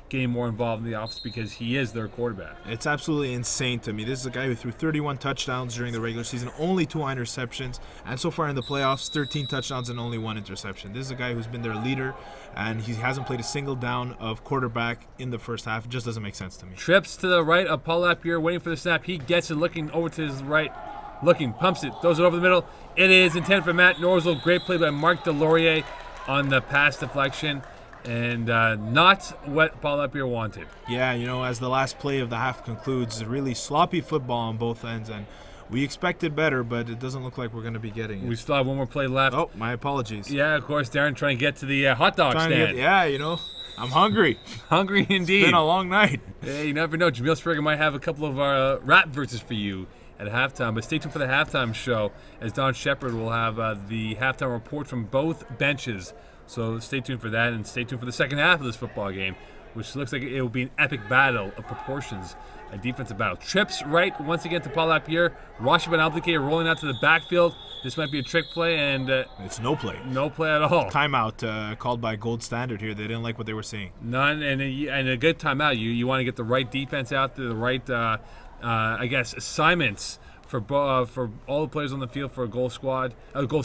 getting more involved in the offense because he is their quarterback. It's absolutely insane to me. This is a guy who threw 31 touchdowns during the regular season, only 2 interceptions, and so far in the playoffs, 13 touchdowns and only 1 interception. This is a guy who's been their leader, and he hasn't played a single down of quarterback in the first half. It just doesn't make sense to me. Trips to the right of Paul Lapierre, waiting for the snap. He gets it, looking over to his right, pumps it, throws it over the middle. It is intended for Matt Norzel. Great play by Marc Delorier on the pass deflection, and not what Paul Lapierre wanted. Yeah, as the last play of the half concludes, really sloppy football on both ends, and we expected better, but it doesn't look like we're going to be getting it. We still have 1 more play left. Oh, my apologies. Yeah, of course, Darren trying to get to the hot dog stand. I'm hungry. Hungry indeed. It's been a long night. Yeah, you never know. Jamil Springer might have a couple of rap verses for you at halftime, but stay tuned for the halftime show as Don Shepard will have the halftime report from both benches. So stay tuned for that, and stay tuned for the second half of this football game, which looks like it will be an epic battle of proportions, a defensive battle. Trips right once again to Paul Lapierre. Rashid Abdelkader rolling out to the backfield. This might be a trick play, and it's no play. No play at all. Timeout called by Gold Standard here. They didn't like what they were seeing. None, and a good timeout. You want to get the right defense out there, the right assignments for all the players on the field for a Gold Standard, Gold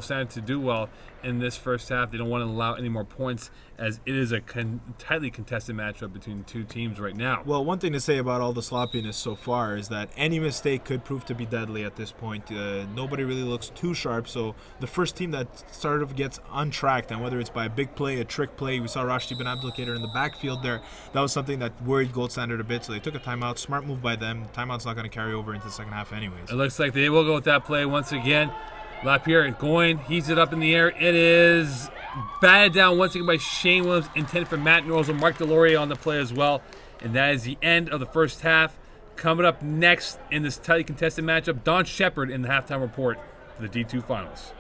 Standard to do well in this first half. They don't want to allow any more points, as it is a tightly contested matchup between 2 teams right now. Well, one thing to say about all the sloppiness so far is that any mistake could prove to be deadly at this point. Nobody really looks too sharp, so the first team that sort of gets untracked, and whether it's by a big play, a trick play, we saw Rashid Abdelkader in the backfield there. That was something that worried Gold Standard a bit, so they took a timeout. Smart move by them. Timeout's not going to carry over into the second half anyways. It looks like they will go with that play once again. Lapierre going, heaves it up in the air. It is batted down once again by Shane Williams, intended for Matt Norzel. Marc Delorier on the play as well. And that is the end of the first half. Coming up next in this tightly contested matchup, Don Shepard in the halftime report for the D2 Finals.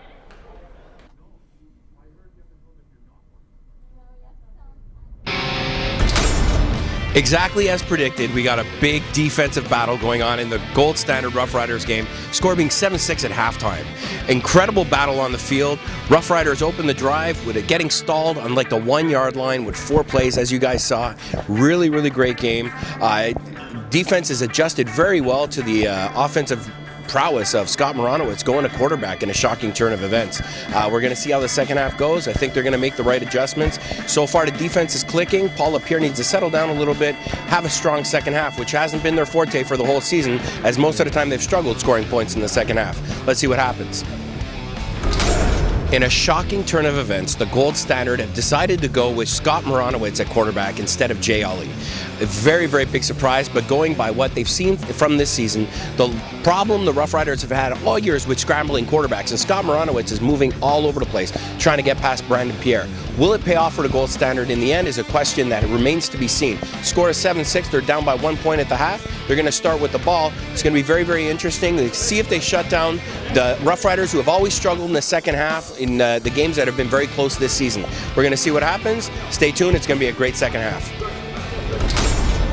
Exactly as predicted, we got a big defensive battle going on in the gold standard Rough Riders game, score being 7-6 at halftime. Incredible battle on the field. Rough Riders open the drive with it getting stalled on like the 1 yard line with 4 plays, as you guys saw. Really, really great game. Defense is adjusted very well to the offensive prowess of Scott Moranowitz going to quarterback in a shocking turn of events. We're going to see how the second half goes. I think they're going to make the right adjustments. So far, the defense is clicking. Paul Lapierre needs to settle down a little bit, have a strong second half, which hasn't been their forte for the whole season, as most of the time they've struggled scoring points in the second half. Let's see what happens. In a shocking turn of events, the gold standard have decided to go with Scott Moranowitz at quarterback instead of Jay Ollie. A very, very big surprise, but going by what they've seen from this season, the problem the Rough Riders have had all year is with scrambling quarterbacks, and Scott Moranowitz is moving all over the place, trying to get past Brandon Pierre. Will it pay off for the gold standard in the end is a question that remains to be seen. Score is 7-6, they're down by 1 point at the half. They're going to start with the ball. It's going to be very, very interesting to see if they shut down the Rough Riders, who have always struggled in the second half in the games that have been very close this season. We're going to see what happens. Stay tuned. It's going to be a great second half.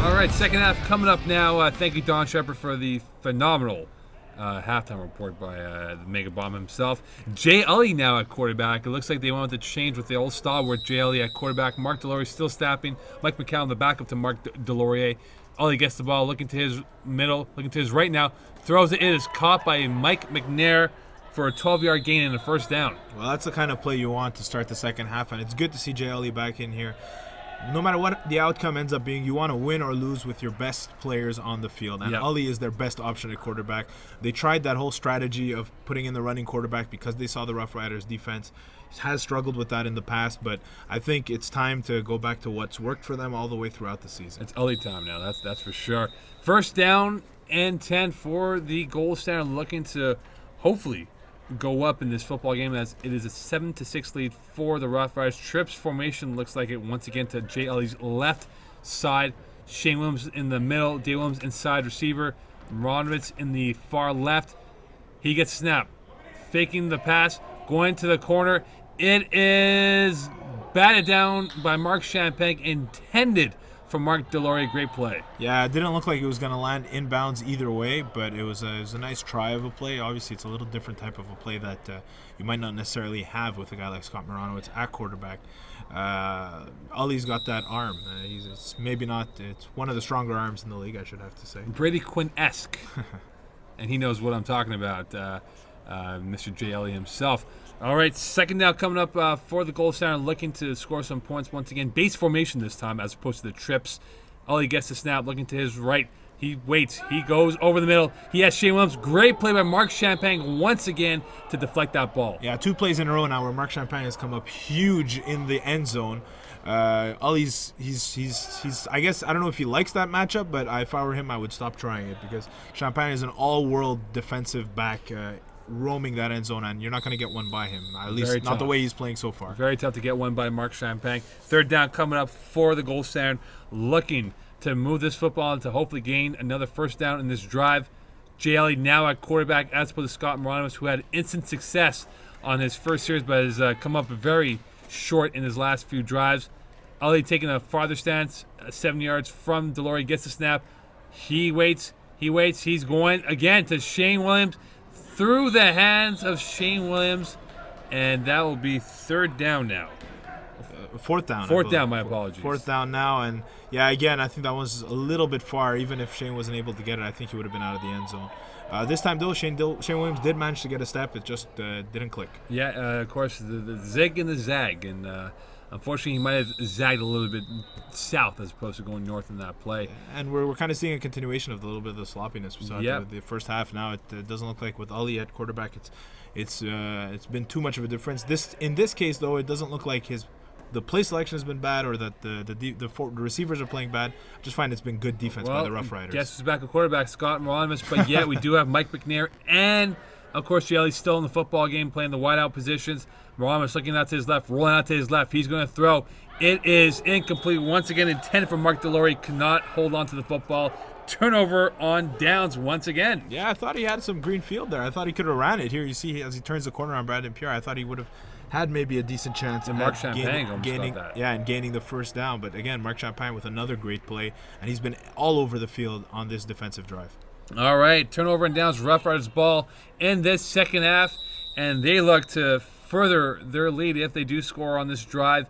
All right, second half coming up now. Thank you, Don Shepard, for the phenomenal halftime report by the Mega Bomb himself. Jay Ollie now at quarterback. It looks like they wanted to change with the old stalwart Jay Ollie at quarterback. Mark Deslauriers still snapping. Mike McCallum, the backup to Mark Deslauriers. Ollie gets the ball, looking to his middle, looking to his right now. Throws it. It is caught by Mike McNair for a 12-yard gain and a first down. Well, that's the kind of play you want to start the second half, and it's good to see Jay Ollie back in here. No matter what the outcome ends up being, you want to win or lose with your best players on the field. And Ollie is their best option at quarterback. They tried that whole strategy of putting in the running quarterback because they saw the Rough Riders defense has struggled with that in the past, but I think it's time to go back to what's worked for them all the way throughout the season. It's Ollie time now, that's for sure. First down and 10 for the gold standard, looking to hopefully go up in this football game as it is a 7-6 lead for the Rough Riders. Trips formation looks like it once again to Jay Ollie's left side. Shane Williams in the middle. Dave Williams inside receiver. Moranowitz in the far left. He gets snapped. Faking the pass. Going to the corner. It is batted down by Mark Champagne. Intended for Mark Deslauriers. Great play. Yeah, it didn't look like it was going to land inbounds either way, but it was a nice try of a play. Obviously, it's a little different type of a play that you might not necessarily have with a guy like Scott Moranowitz at quarterback. Ollie's got that arm. It's one of the stronger arms in the league, I should have to say. Brady Quinn-esque. And he knows what I'm talking about, Mr. Jay Ollie himself. All right, second down coming up for the gold standard, looking to score some points once again. Base formation this time as opposed to the trips. Ollie gets the snap, looking to his right. He waits. He goes over the middle. He has Shane Williams. Great play by Mark Champagne once again to deflect that ball. Yeah, 2 plays in a row now where Mark Champagne has come up huge in the end zone. Ollie's he's I guess I don't know if he likes that matchup, but if I were him, I would stop trying it because Champagne is an all-world defensive back roaming that end zone, and you're not going to get one by him, at least not the way he's playing so far. Very tough to get one by Mark Champagne. Third down coming up for the gold standard, looking to move this football and to hopefully gain another first down in this drive. Jay Ollie now at quarterback as opposed to Scott Moranowitz, who had instant success on his first series but has come up very short in his last few drives. Ollie taking a farther stance, 7 yards from Deslauriers, gets the snap. He waits, he's going again to Shane Williams, through the hands of Shane Williams, and that will be third down now. Fourth down. Fourth down, my apologies. Fourth down now, and yeah, again, I think that was a little bit far. Even if Shane wasn't able to get it, I think he would have been out of the end zone. This time, though, Shane Williams did manage to get a step. It just didn't click. Yeah, of course, the zig and the zag, and unfortunately, he might have zagged a little bit south as opposed to going north in that play. And we're kind of seeing a continuation of a little bit of the sloppiness we saw at the first half. Now it doesn't look like with Ollie at quarterback, it's been too much of a difference. In this case, though, it doesn't look like the play selection has been bad or that the receivers are playing bad. I just find it's been good defense by the Rough Riders. Guess who's back at quarterback, Scott Moranowitz, but yet we do have Mike McNair and, of course, Jay Ollie's still in the football game playing the wideout positions. Moranowitz looking out to his left, rolling out to his left. He's going to throw. It is incomplete. Once again, intended for Mark Deslauriers. Cannot hold on to the football. Turnover on downs once again. Yeah, I thought he had some green field there. I thought he could have ran it. Here you see as he turns the corner on Brandon Pierre, I thought he would have had maybe a decent chance And Mark Champagne almost gaining, got that. yeah, and gaining the first down. But again, Mark Champagne with another great play, and he's been all over the field on this defensive drive. All right, turnover and downs, Rough Riders ball in this second half, and they look to further their lead if they do score on this drive.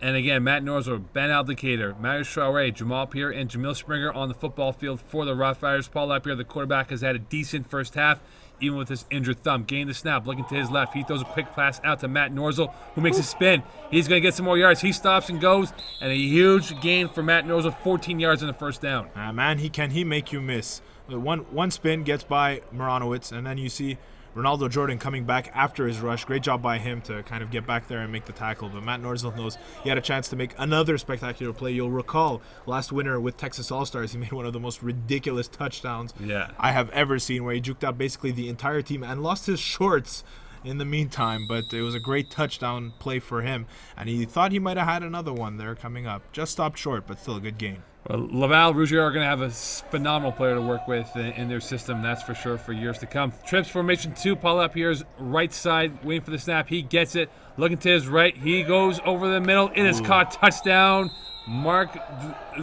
And again, Matt Norzel, Ben Abdicator, Mario Traore, Jamal Pierre, and Jamil Springer on the football field for the Rough Riders. Paul Lapierre, the quarterback, has had a decent first half, even with his injured thumb. Gained the snap, looking to his left. He throws a quick pass out to Matt Norzel, who makes a spin. He's going to get some more yards. He stops and goes, and a huge gain for Matt Norzel, 14 yards in the first down. Man, he make you miss. One spin gets by Moranowitz, and then you see Ronaldo Jordan coming back after his rush. Great job by him to kind of get back there and make the tackle. But Matt Norzel knows he had a chance to make another spectacular play. You'll recall last winter with Texas All-Stars, he made one of the most ridiculous touchdowns I have ever seen, where he juked out basically the entire team and lost his shorts in the meantime. But it was a great touchdown play for him, and he thought he might have had another one there coming up. Just stopped short, but still a good gain. Well, Laval Rougier are going to have a phenomenal player to work with in their system, that's for sure, for years to come. Trips formation 2, Paul Lapierre's right side, waiting for the snap. He gets it, looking to his right. He goes over the middle. It is caught. Touchdown. Matthew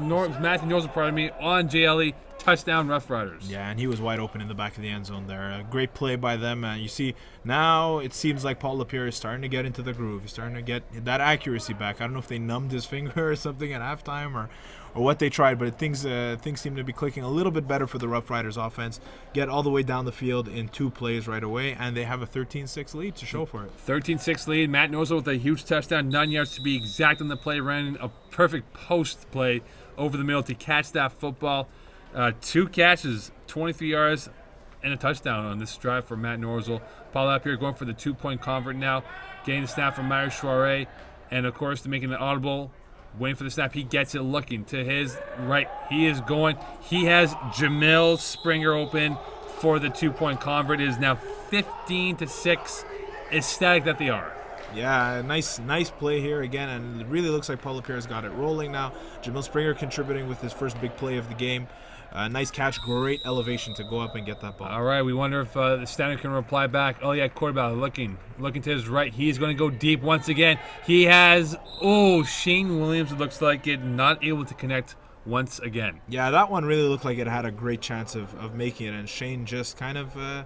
Norzel, on JLE. Touchdown, Rough Riders. Yeah, and he was wide open in the back of the end zone there. A great play by them. You see, now it seems like Paul Lapierre is starting to get into the groove. He's starting to get that accuracy back. I don't know if they numbed his finger or something at halftime or what they tried, but things seem to be clicking a little bit better for the Rough Riders offense. Get all the way down the field in 2 plays right away, and they have a 13-6 lead to show for it. 13-6 lead. Matt Norzel with a huge touchdown, 9 yards to be exact on the play, running a perfect post play over the middle to catch that football. 2 catches, 23 yards, and a touchdown on this drive for Matt Norzel. Paul Lapierre going for the 2-point convert now, getting the snap from Mario Traore, and of course to making an audible, waiting for the snap. He gets it, looking to his right. He is going. He has Jamil Springer open for the 2-point convert. It is now 15-6. Ecstatic that they are. Yeah, nice play here again, and it really looks like Paul Lapierre's got it rolling now. Jamil Springer contributing with his first big play of the game. Nice catch, great elevation to go up and get that ball. All right, we wonder if the Standard can reply back. Oh, yeah, quarterback looking to his right. He's going to go deep once again. He has, Shane Williams, it looks like it, not able to connect once again. Yeah, that one really looked like it had a great chance of making it, and Shane just kind of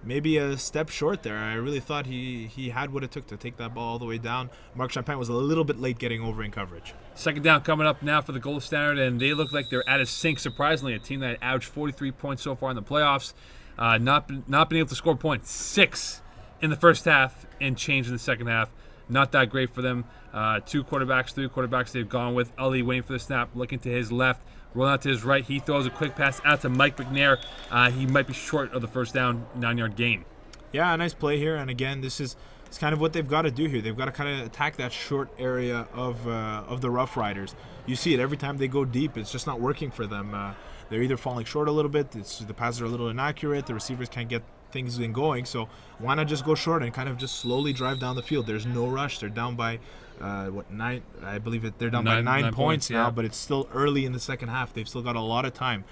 maybe a step short there. I really thought he had what it took to take that ball all the way down. Mark Champagne was a little bit late getting over in coverage. Second down coming up now for the Gold Standard, and they look like they're out of sync, surprisingly. A team that averaged 43 points so far in the playoffs. Not been able to score points. 6 in the first half and change in the second half. Not that great for them. 3 quarterbacks they've gone with. Ali waiting for the snap, looking to his left, rolling out to his right. He throws a quick pass out to Mike McNair. He might be short of the first down, 9-yard gain. Yeah, a nice play here, and again, it's kind of what they've got to do here. They've got to kind of attack that short area of the Rough Riders. You see it every time they go deep. It's just not working for them. They're either falling short a little bit. The passes are a little inaccurate. The receivers can't get things going. So why not just go short and kind of just slowly drive down the field? There's no rush. They're down by 9? I believe they're down by 9 points now, but it's still early in the second half. They've still got a lot of time.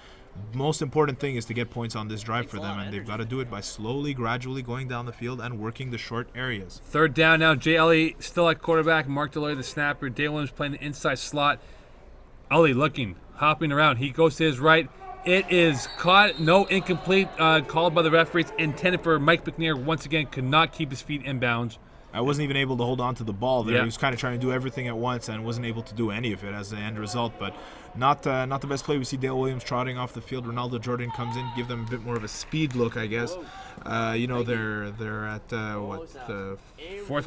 Most important thing is to get points on this drive for them, and they've got to do it by slowly, gradually going down the field and working the short areas. Third down now. Jay Ellie still at quarterback. Mark Deloy, the snapper. Dale Williams playing the inside slot. Ellie looking, hopping around. He goes to his right. It is caught. No, incomplete. Called by the referees. Intended for Mike McNair. Once again, could not keep his feet in bounds. I wasn't even able to hold on to the ball there. Yeah. He was kind of trying to do everything at once and wasn't able to do any of it as the end result. But not the best play. We see Dale Williams trotting off the field. Ronaldo Jordan comes in, give them a bit more of a speed look, I guess. They're at Fourth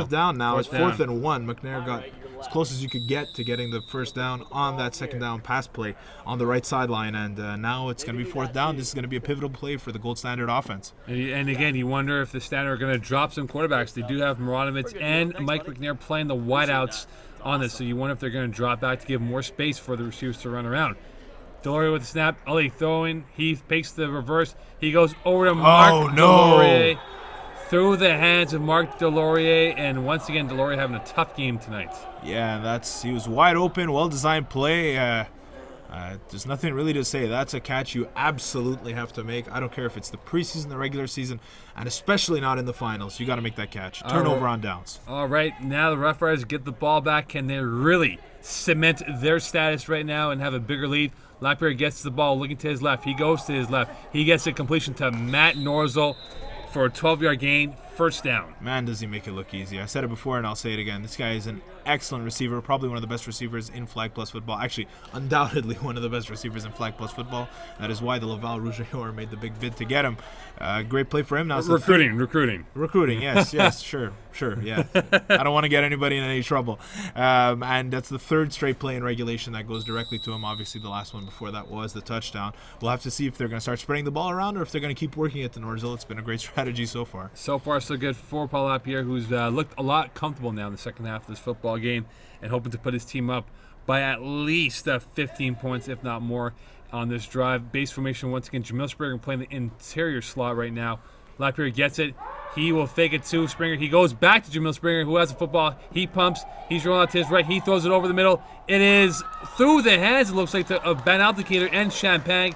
down now. It's 4th and 1. McNair got as close as you could get to getting the first down on that second down pass play on the right sideline, and now it's going to be 4th down. This is going to be a pivotal play for the Gold Standard offense. And again, you wonder if the Standard are going to drop some quarterbacks. They do have Maranovitz and Mike McNair playing the wideouts on this, so you wonder if they're going to drop back to give more space for the receivers to run around. Deloria with the snap. Ali throwing. He fakes the reverse. He goes over to Mark Delorier. Through the hands of Mark Delorier, and once again, Delorier having a tough game tonight. Yeah, he was wide open, well-designed play. There's nothing really to say. That's a catch you absolutely have to make. I don't care if it's the preseason, the regular season, and especially not in the finals. You got to make that catch. Turnover on downs. All right, now the Rough Riders get the ball back. Can they really cement their status right now and have a bigger lead? Lapierre gets the ball, looking to his left. He goes to his left. He gets a completion to Matt Norzel for a 12-yard gain, first down. Man, does he make it look easy. I said it before and I'll say it again. This guy is an excellent receiver, probably one of the best receivers in Flag Plus football. Actually, undoubtedly one of the best receivers in Flag Plus football. That is why the Laval Rougeaueurs made the big bid to get him. Great play for him. Now Recruiting, yes, sure, yeah. I don't want to get anybody in any trouble. And that's the third straight play in regulation that goes directly to him. Obviously, the last one before that was the touchdown. We'll have to see if they're going to start spreading the ball around or if they're going to keep working it to Norzel. It's been a great strategy so far. So far, so good for Paul Lapierre, who's looked a lot comfortable now in the second half of this football game and hoping to put his team up by at least 15 points, if not more, on this drive. Base formation once again. Jamil Springer playing the interior slot right now. Lapierre gets it. He will fake it to Springer. He goes back to Jamil Springer, who has the football. He pumps. He's rolling out to his right. He throws it over the middle. It is through the hands, it looks like, of Ben Aldicator and Champagne.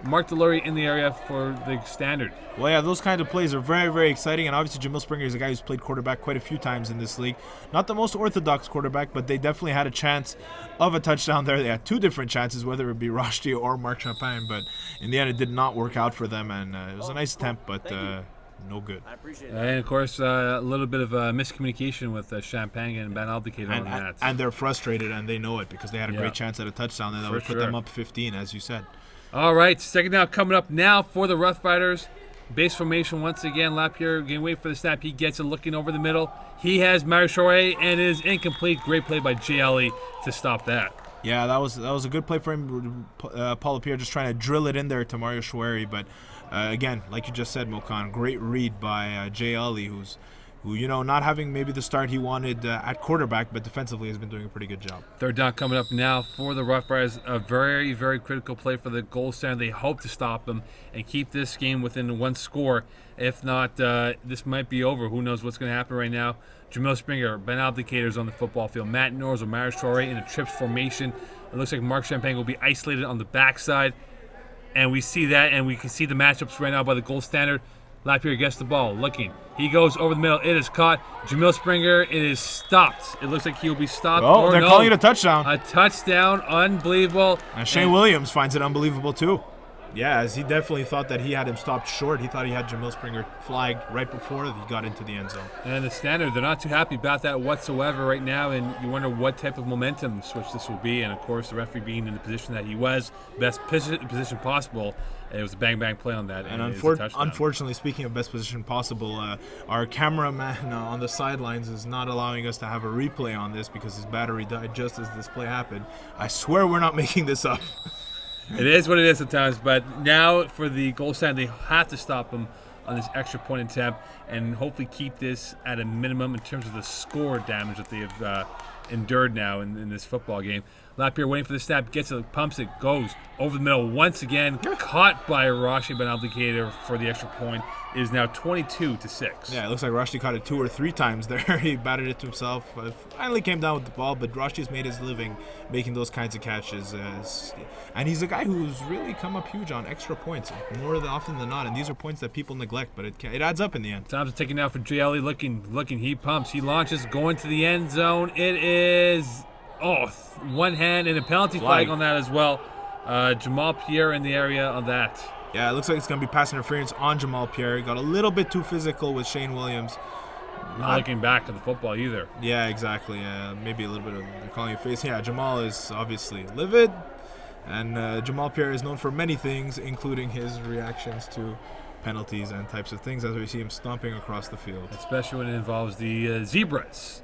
Mark Delury in the area for the standard. Well, yeah, those kind of plays are very, very exciting, and obviously Jamil Springer is a guy who's played quarterback quite a few times in this league. Not the most orthodox quarterback, but they definitely had a chance of a touchdown there. They had two different chances, whether it be Rochetier or Mark Champagne, but in the end it did not work out for them, and it was a nice attempt, but no good. I appreciate it. And, of course, a little bit of miscommunication with Champagne and Ben Aldicator on that. And they're frustrated, and they know it, because they had a great chance at a touchdown, and that would put them up 15, as you said. All right, second down coming up now for the Rough Riders. Base formation once again. Lapierre getting wait for the snap. He gets it, looking over the middle. He has Marichore, and it is incomplete. Great play by JLE to stop that. Yeah, that was a good play for him. Paul Lapierre just trying to drill it in there to Mario Chouari, but again, like you just said, Mokan, great read by JLE, who, you know, not having maybe the start he wanted at quarterback, but defensively has been doing a pretty good job. Third down coming up now for the Rough Riders. A very, very critical play for the goal stand. They hope to stop them and keep this game within one score. If not, this might be over. Who knows what's going to happen right now. Jamil Springer, Ben Abdicator's on the football field. Matt Norris or Marius Torre in a trips formation. It looks like Mark Champagne will be isolated on the backside. And we see that, and we can see the matchups right now by the goal standard. Lapierre gets the ball, looking. He goes over the middle. It is caught. Jamil Springer, it is stopped. It looks like he'll be stopped. Oh, they're calling it a touchdown. A touchdown. Unbelievable. And Shane Williams finds it unbelievable, too. Yeah, as he definitely thought that he had him stopped short. He thought he had Jamil Springer flagged right before he got into the end zone. And the standard, they're not too happy about that whatsoever right now, and you wonder what type of momentum switch this will be. And, of course, the referee being in the position that he was, best position possible, it was a bang-bang play on that. And unfortunately, speaking of best position possible, our cameraman on the sidelines is not allowing us to have a replay on this because his battery died just as this play happened. I swear we're not making this up. It is what it is sometimes, but now for the goal stand, they have to stop them on this extra point attempt and hopefully keep this at a minimum in terms of the score damage that they have endured now in this football game. Lapierre waiting for the snap, gets it, pumps it, goes over the middle once again, caught by Rashi Ben Abdicator for the extra point. It is now 22-6. Yeah, it looks like Rashi caught it 2 or 3 times there. He batted it to himself. Finally came down with the ball, but Rashi's made his living making those kinds of catches. And he's a guy who's really come up huge on extra points more often than not. And these are points that people neglect, but it adds up in the end. Time's taking out for JLE. Looking. He pumps. He launches, going to the end zone. It is one hand and a penalty flag on that as well. Jamal Pierre in the area on that. Yeah, it looks like it's going to be pass interference on Jamal Pierre. He got a little bit too physical with Shane Williams. Not looking back at the football either. Yeah, exactly. Maybe a little bit of they're calling your face. Yeah, Jamal is obviously livid. And Jamal Pierre is known for many things, including his reactions to penalties and types of things as we see him stomping across the field. Especially when it involves the Zebras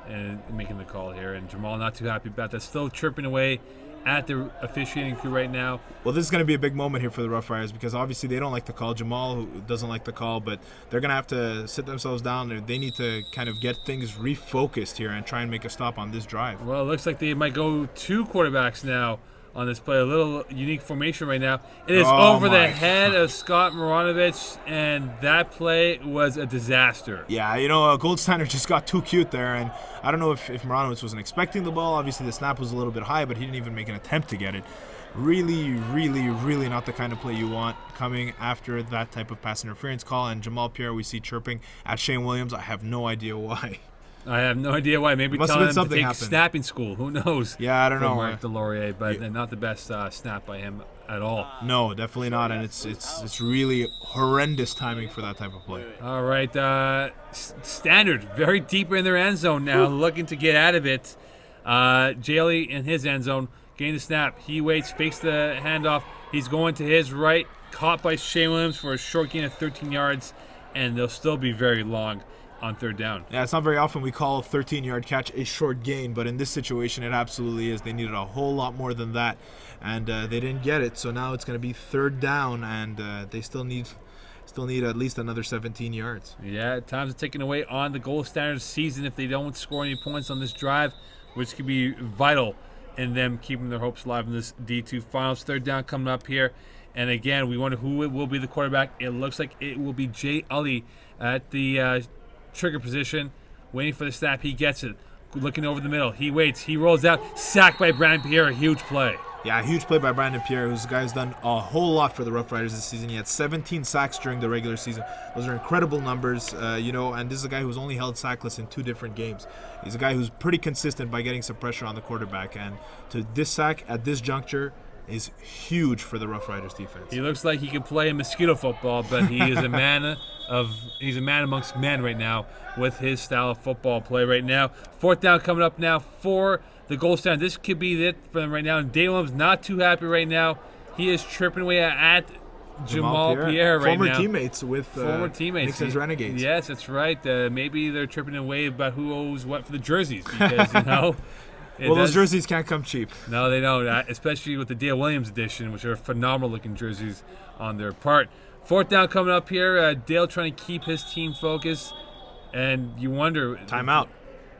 and making the call here. And Jamal not too happy about that. Still chirping away at the officiating crew right now. Well, this is going to be a big moment here for the Rough Riders because obviously they don't like the call. Jamal doesn't like the call, but they're going to have to sit themselves down. They need to kind of get things refocused here and try and make a stop on this drive. Well, it looks like they might go 2 quarterbacks now on this play. A little unique formation right now. It is over the head of Scott Maranovich, and that play was a disaster. Yeah, Goldsteiner just got too cute there, and I don't know if Maranovich wasn't expecting the ball. Obviously, the snap was a little bit high, but he didn't even make an attempt to get it. Really, really, really not the kind of play you want coming after that type of pass interference call. And Jamal Pierre, we see chirping at Shane Williams. I have no idea why. I have no idea why. Maybe Must have telling been him to something take happened. snapping school. Who knows? Yeah, I don't know. Mark Delorier, but not the best snap by him at all. No, definitely not. And it's really horrendous timing for that type of play. All right, Standard, very deep in their end zone now, looking to get out of it. Jaley in his end zone, getting the snap. He waits, fakes the handoff. He's going to his right, caught by Shane Williams for a short gain of 13 yards, and they'll still be very long on third down. Yeah, it's not very often we call a 13-yard catch a short gain, but in this situation, it absolutely is. They needed a whole lot more than that, and they didn't get it. So now it's going to be third down, and they still need at least another 17 yards. Yeah, time's ticking away on the goal standard season if they don't score any points on this drive, which could be vital in them keeping their hopes alive in this D2 finals. Third down coming up here. And again, we wonder who it will be the quarterback. It looks like it will be Jay Ully at the trigger position, waiting for the snap. He gets it. Looking over the middle. He waits. He rolls out. Sacked by Brandon Pierre. A huge play. Yeah, a huge play by Brandon Pierre, who's guy's done a whole lot for the Rough Riders this season. He had 17 sacks during the regular season. Those are incredible numbers, and this is a guy who's only held sackless in 2 different games. He's a guy who's pretty consistent by getting some pressure on the quarterback, and to this sack at this juncture is huge for the Rough Riders defense. He looks like he can play mosquito football, but he is he's a man amongst men right now with his style of football play right now. Fourth down coming up now for the goal stand. This could be it for them right now. And Dave Williams not too happy right now. He is tripping away at Jamal Pierre right now. Former teammates with Nixon's Renegades. Yes, that's right. Maybe they're tripping away about who owes what for the jerseys because, those jerseys can't come cheap. No, they don't, especially with the Dale Williams edition, which are phenomenal-looking jerseys on their part. Fourth down coming up here. Dale trying to keep his team focused, and you wonder... Timeout.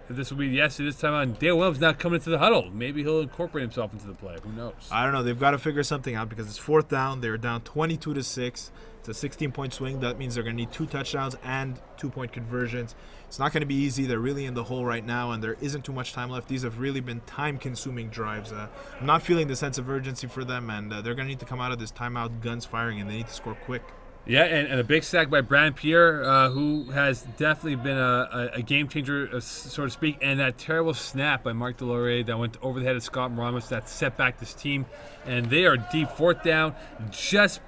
This will be, yes, it is timeout. And Dale Williams not coming into the huddle. Maybe he'll incorporate himself into the play. Who knows? I don't know. They've got to figure something out because it's fourth down. They're down 22-6. It's a 16-point swing. That means they're going to need 2 touchdowns and 2-point conversions. It's not going to be easy. They're really in the hole right now, and there isn't too much time left. These have really been time-consuming drives. I'm not feeling the sense of urgency for them, and they're going to need to come out of this timeout guns firing, and they need to score quick. Yeah, and a big sack by Brandon Pierre, who has definitely been a game changer, so to speak. And that terrible snap by Mark Delorier that went over the head of Scott Moramis that set back this team. And they are deep, fourth down, just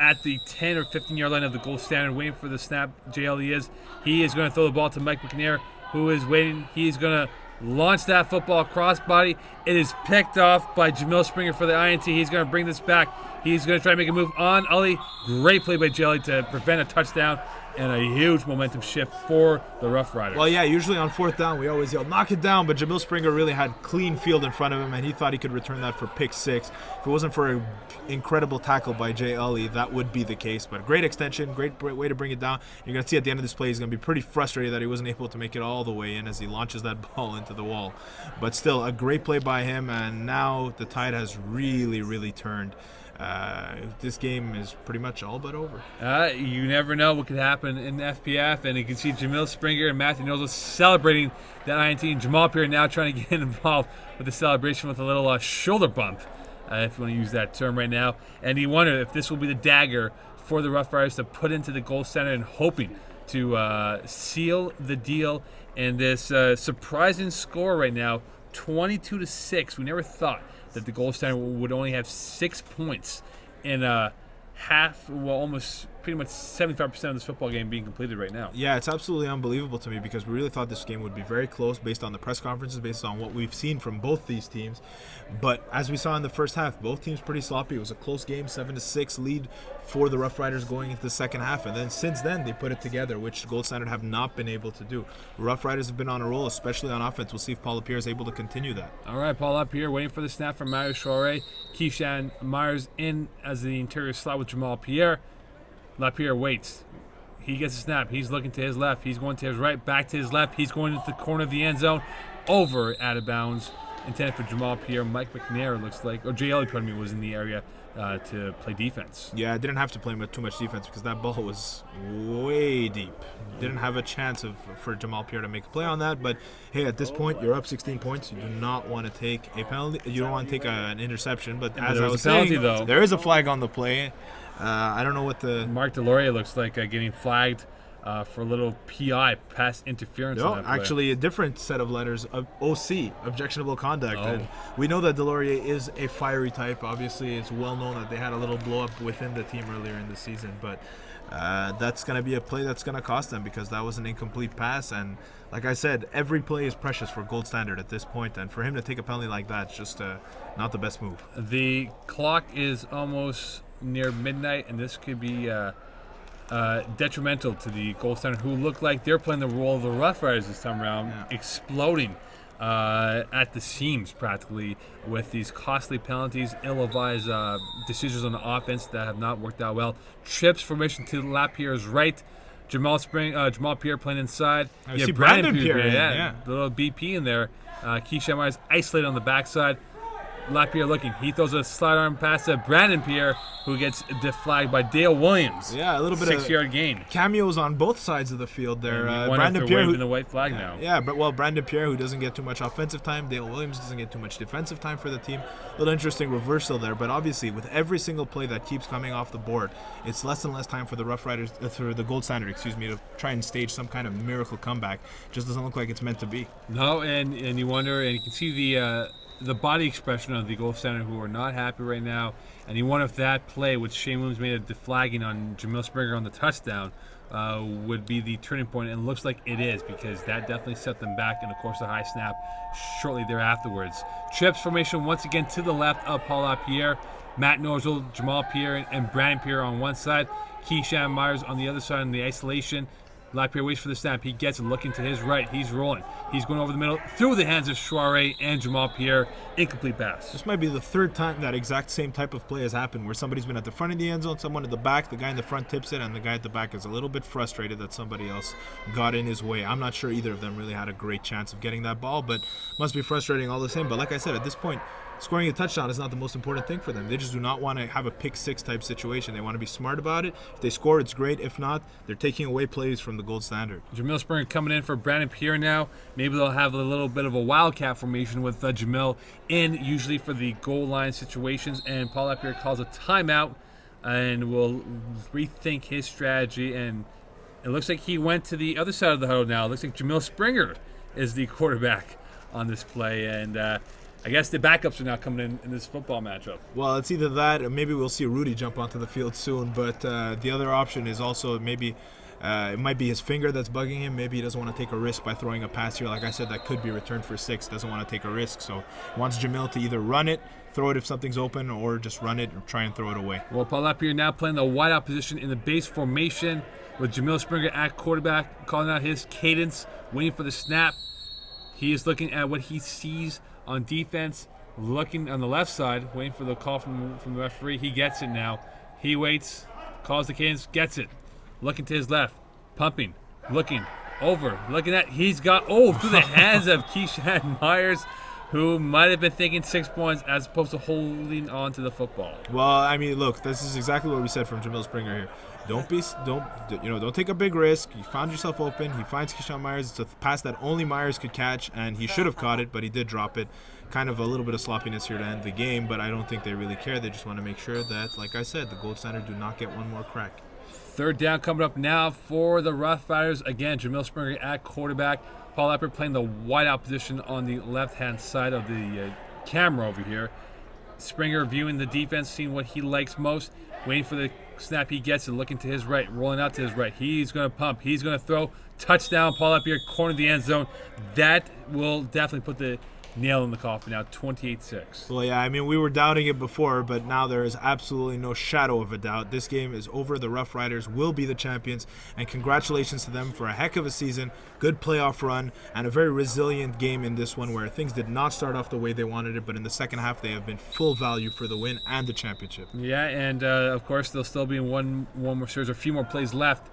at the 10 or 15-yard line of the goal standard, waiting for the snap. JL is. He is going to throw the ball to Mike McNair, who is waiting. He's going to launch that football crossbody. It is picked off by Jamil Springer for the INT. He's going to bring this back. He's going to try to make a move on Ully. Great play by Jelly to prevent a touchdown and a huge momentum shift for the Rough Riders. Well, yeah, usually on fourth down we always yell, knock it down, but Jamil Springer really had clean field in front of him, and he thought he could return that for pick 6. If it wasn't for an incredible tackle by Jay Ully, that would be the case. But great extension, great way to bring it down. You're going to see at the end of this play he's going to be pretty frustrated that he wasn't able to make it all the way in as he launches that ball into the wall. But still, a great play by him, and now the tide has really, really turned. This game is pretty much all but over. You never know what could happen in FPF, and you can see Jamil Springer and Matthew Nozo celebrating that INT, and Jamal Pierre now trying to get involved with the celebration with a little shoulder bump, if you want to use that term right now. And you wonder if this will be the dagger for the Rough Riders to put into the goal center and hoping to seal the deal. And this surprising score right now, 22-6. We never thought that the goal standard would only have 6 points in almost pretty much 75% of this football game being completed right now. Yeah, it's absolutely unbelievable to me because we really thought this game would be very close based on the press conferences, based on what we've seen from both these teams. But as we saw in the first half, both teams pretty sloppy. It was a close game, 7-6 lead for the Rough Riders going into the second half. And then since then, they put it together, which Gold Standard have not been able to do. Rough Riders have been on a roll, especially on offense. We'll see if Paul LaPierre is able to continue that. All right, Paul LaPierre waiting for the snap from Mario Chouret. Keyshawn Myers in as the interior slot with Jamal Pierre. LaPierre waits. He gets a snap. He's looking to his left. He's going to his right, back to his left. He's going into the corner of the end zone, over out of bounds intended for Jamal Pierre. Mike McNair looks like, or Jay Elliott, pardon me, was in the area to play defense. Yeah, I didn't have to play too much defense because that ball was way deep. Didn't have a chance for Jamal Pierre to make a play on that. But hey, at this point, you're up 16 points. You do not want to take a penalty. You don't want to take an interception. But as I was saying, there is a flag on the play. I don't know what the Mark Delorier looks like getting flagged for a little PI, pass interference. No, on that play. actually a different set of letters of OC, objectionable conduct. And we know that Delorier is a fiery type. Obviously, it's well known that they had a little blow up within the team earlier in the season. But that's going to be a play that's going to cost them because that was an incomplete pass. And like I said, every play is precious for Gold Standard at this point. And for him to take a penalty like that, it's just not the best move. The clock is almost near midnight, and this could be detrimental to the Gold Standard, who look like they're playing the role of the Rough Riders this time around, exploding at the seams practically with these costly penalties, ill-advised decisions on the offense that have not worked out well. Trips formation to Lapierre's right. Jamal Pierre playing inside. You see Brandon Pierre, the little BP in there. Keyshawn Myers isolated on the backside. Lapierre looking. He throws a slide arm pass to Brandon Pierre, who gets deflagged by Dale Williams. Yeah, a little bit 6-yard gain. Cameos on both sides of the field there. Brandon Pierre waving the white flag now. Yeah, but Brandon Pierre, who doesn't get too much offensive time. Dale Williams doesn't get too much defensive time for the team. A little interesting reversal there, but obviously with every single play that keeps coming off the board, it's less and less time for the Rough Riders, for the Gold Standard, to try and stage some kind of miracle comeback. Just doesn't look like it's meant to be. No, and you wonder, and you can see the body expression of the Gold Standard, who are not happy right now. And you wonder if that play, which Shane Williams made a deflagging on Jamil Springer on the touchdown, would be the turning point. And it looks like it is, because that definitely set them back. And of course, the high snap shortly thereafterwards. Trips formation once again to the left of Paul Lapierre. Matt Norzel, Jamal Pierre, and Brandon Pierre on one side. Keyshawn Myers on the other side in the isolation. Lapierre waits for the snap. He gets it, looking to his right. He's rolling. He's going over the middle, through the hands of Chouare and Jamal Pierre. Incomplete pass. This might be the third time that exact same type of play has happened, where somebody's been at the front of the end zone, someone at the back, the guy in the front tips it, and the guy at the back is a little bit frustrated that somebody else got in his way. I'm not sure either of them really had a great chance of getting that ball, but must be frustrating all the same. But like I said, at this point, scoring a touchdown is not the most important thing for them. They just do not want to have a pick six type situation. They want to be smart about it. If they score, it's great. If not, they're taking away plays from the Gold Standard. Jamil Springer coming in for Brandon Pierre now. Maybe they'll have a little bit of a wildcat formation with Jamil in, usually for the goal line situations. And Paul Lapierre calls a timeout and will rethink his strategy. And it looks like he went to the other side of the huddle now. It looks like Jamil Springer is the quarterback on this play. And I guess the backups are now coming in this football matchup. Well, it's either that or maybe we'll see Rudy jump onto the field soon. But the other option is also maybe it might be his finger that's bugging him. Maybe he doesn't want to take a risk by throwing a pass here. Like I said, that could be returned for 6. Doesn't want to take a risk. So he wants Jamil to either run it, throw it if something's open, or just run it or try and throw it away. Well, Paul Lapierre now playing the wideout position in the base formation with Jamil Springer at quarterback, calling out his cadence, waiting for the snap. He is looking at what he sees on defense, looking on the left side, waiting for the call from the referee. He gets it now. He waits, calls the cadence, gets it. Looking to his left, pumping, looking over, looking at, he's got, through the hands of Keyshawn Myers, who might have been thinking 6 points as opposed to holding on to the football. Well, I mean, look, this is exactly what we said from Jamil Springer here. Don't take a big risk. You found yourself open. He finds Keyshawn Myers. It's a pass that only Myers could catch, and he should have caught it, but he did drop it. Kind of a little bit of sloppiness here to end the game, but I don't think they really care. They just want to make sure that, like I said, the Gold Standard do not get one more crack. Third down coming up now for the Rough Riders. Again, Jamil Springer at quarterback. Paul Lapierre playing the wideout position on the left-hand side of the camera over here. Springer viewing the defense, seeing what he likes most, waiting for the snap. He gets it, looking to his right, rolling out to his right. He's going to pump. He's going to throw. Touchdown, Paul Lapierre, corner of the end zone. That will definitely put the nail in the coffin now, 28-6. Well, yeah, I mean, we were doubting it before, but now there is absolutely no shadow of a doubt. This game is over. The Rough Riders will be the champions, and congratulations to them for a heck of a season, good playoff run, and a very resilient game in this one where things did not start off the way they wanted it, but in the second half they have been full value for the win and the championship. Yeah, and of course there'll still be one more series, a few more plays left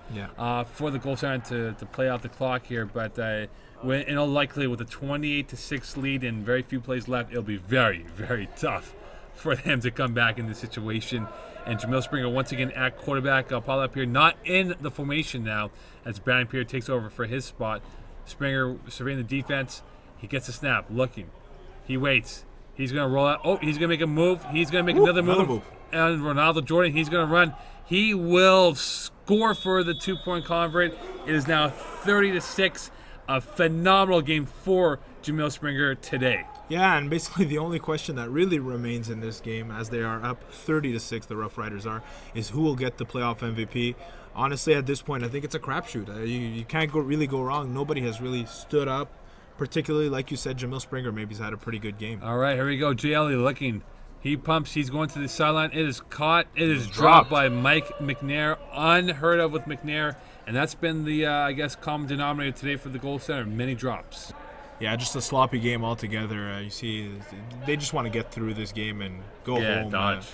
for the Gold Standard to play out the clock here, but in all likelihood, with a 28-6 lead and very few plays left, it'll be very, very tough for them to come back in this situation. And Jamil Springer once again at quarterback. Paul Lapierre not in the formation now as Brandon Pierre takes over for his spot. Springer surveying the defense. He gets a snap, looking. He waits. He's going to roll out. Oh, he's going to make a move. He's going to make another move. And Ronaldo Jordan, he's going to run. He will score for the 2-point convert. It is now 30-6. A phenomenal game for Jamil Springer today. Yeah, and basically the only question that really remains in this game, as they are up 30-6, the Rough Riders are, is who will get the playoff MVP. Honestly, at this point, I think it's a crapshoot. You can't really go wrong. Nobody has really stood up, particularly, like you said, Jamil Springer maybe has had a pretty good game. All right, here we go. JLE looking. He pumps. He's going to the sideline. It is caught. It is dropped by Mike McNair. Unheard of with McNair. And that's been the, I guess, common denominator today for the goal center. Many drops. Yeah, just a sloppy game altogether. You see, they just want to get through this game and go home. Yeah, dodge.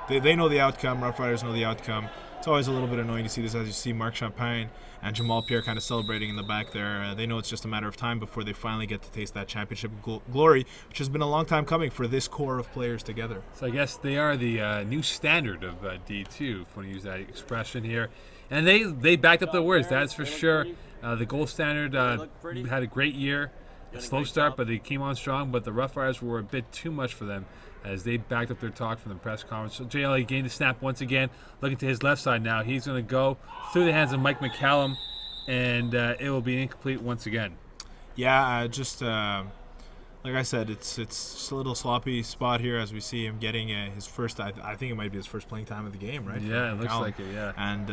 They know the outcome. Rough Riders know the outcome. It's always a little bit annoying to see this, as you see Marc Champagne and Jamal Pierre kind of celebrating in the back there. They know it's just a matter of time before they finally get to taste that championship glory, which has been a long time coming for this core of players together. So I guess they are the new standard of D2, if you want to use that expression here. And they backed up their words, that's for sure. The gold standard had a great year. A slow start, but they came on strong. But the Rough Riders were a bit too much for them as they backed up their talk from the press conference. So JLA gained the snap once again. Looking to his left side now. He's going to go through the hands of Mike McCallum, and it will be incomplete once again. Yeah, like I said, it's just a little sloppy spot here as we see him getting his first. I think it might be his first playing time of the game, right? Yeah, it looks like it. Yeah, and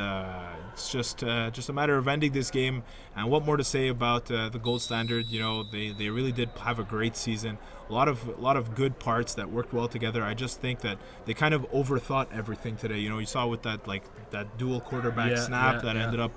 it's just a matter of ending this game. And what more to say about the gold standard? You know, they really did have a great season. A lot of good parts that worked well together. I just think that they kind of overthought everything today. You know, you saw with that dual quarterback snap that ended up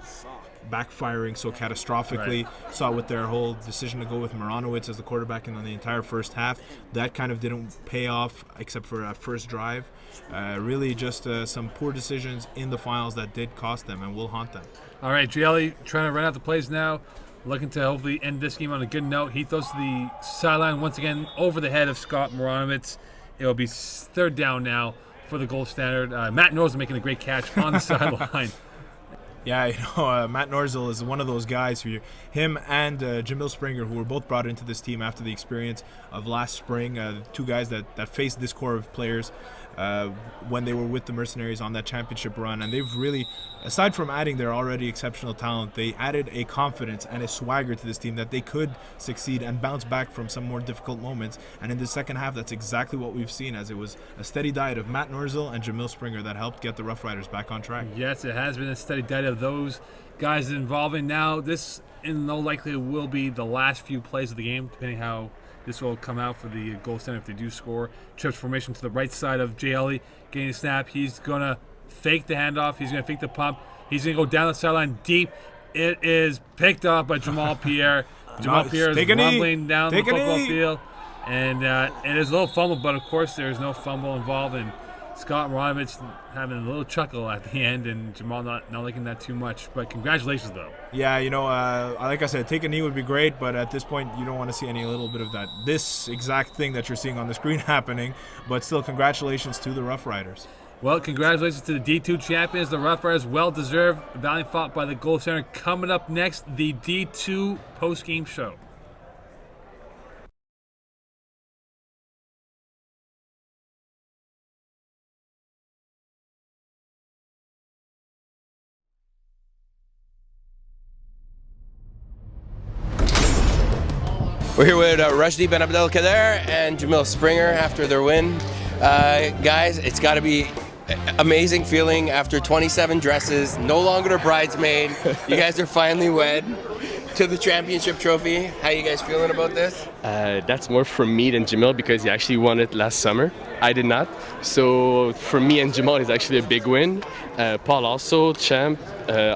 backfiring so catastrophically. Saw with their whole decision to go with Moranowitz as the quarterback in the entire first half. That kind of didn't pay off except for that first drive. Really just some poor decisions in the finals that did cost them and will haunt them. All right, Gielli trying to run out the plays now. Looking to hopefully end this game on a good note. He throws to the sideline once again over the head of Scott Moranowitz. It will be third down now for the gold standard. Matt Norris making a great catch on the sideline. Yeah, Matt Norzel is one of those guys who, him and Jamil Springer, who were both brought into this team after the experience of last spring, two guys that faced this core of players when they were with the Mercenaries on that championship run. And they've really, aside from adding their already exceptional talent, they added a confidence and a swagger to this team that they could succeed and bounce back from some more difficult moments. And in the second half, that's exactly what we've seen, as it was a steady diet of Matt Norzel and Jamil Springer that helped get the Rough Riders back on track. Yes, it has been a steady diet of those guys involving. Now, this in all likelihood will be the last few plays of the game, depending how this will come out for the goal center if they do score. Trips formation to the right side of JLE, getting a snap. He's going to fake the handoff. He's going to fake the pump. He's going to go down the sideline deep. It is picked up by Jamal Pierre. Jamal Pierre is rumbling down the football field. And it is a little fumble, but of course there is no fumble involved. And Scott Moranowitz having a little chuckle at the end, and Jamal not liking that too much. But congratulations, though. Yeah, like I said, take a knee would be great, but at this point, you don't want to see any little bit of this exact thing that you're seeing on the screen happening. But still, congratulations to the Rough Riders. Well, congratulations to the D2 champions, the Rough Riders. Well-deserved, valiant fought by the goal center. Coming up next, the D2 post-game show. We're here with Rushdie Ben Abdelkader and Jamil Springer after their win. Guys, it's got to be amazing feeling after 27 dresses, no longer a bridesmaid. You guys are finally wed to the championship trophy. How you guys feeling about this? That's more from me than Jamil because he actually won it last summer. I did not. So for me and Jamal, it's actually a big win. Paul also, champ.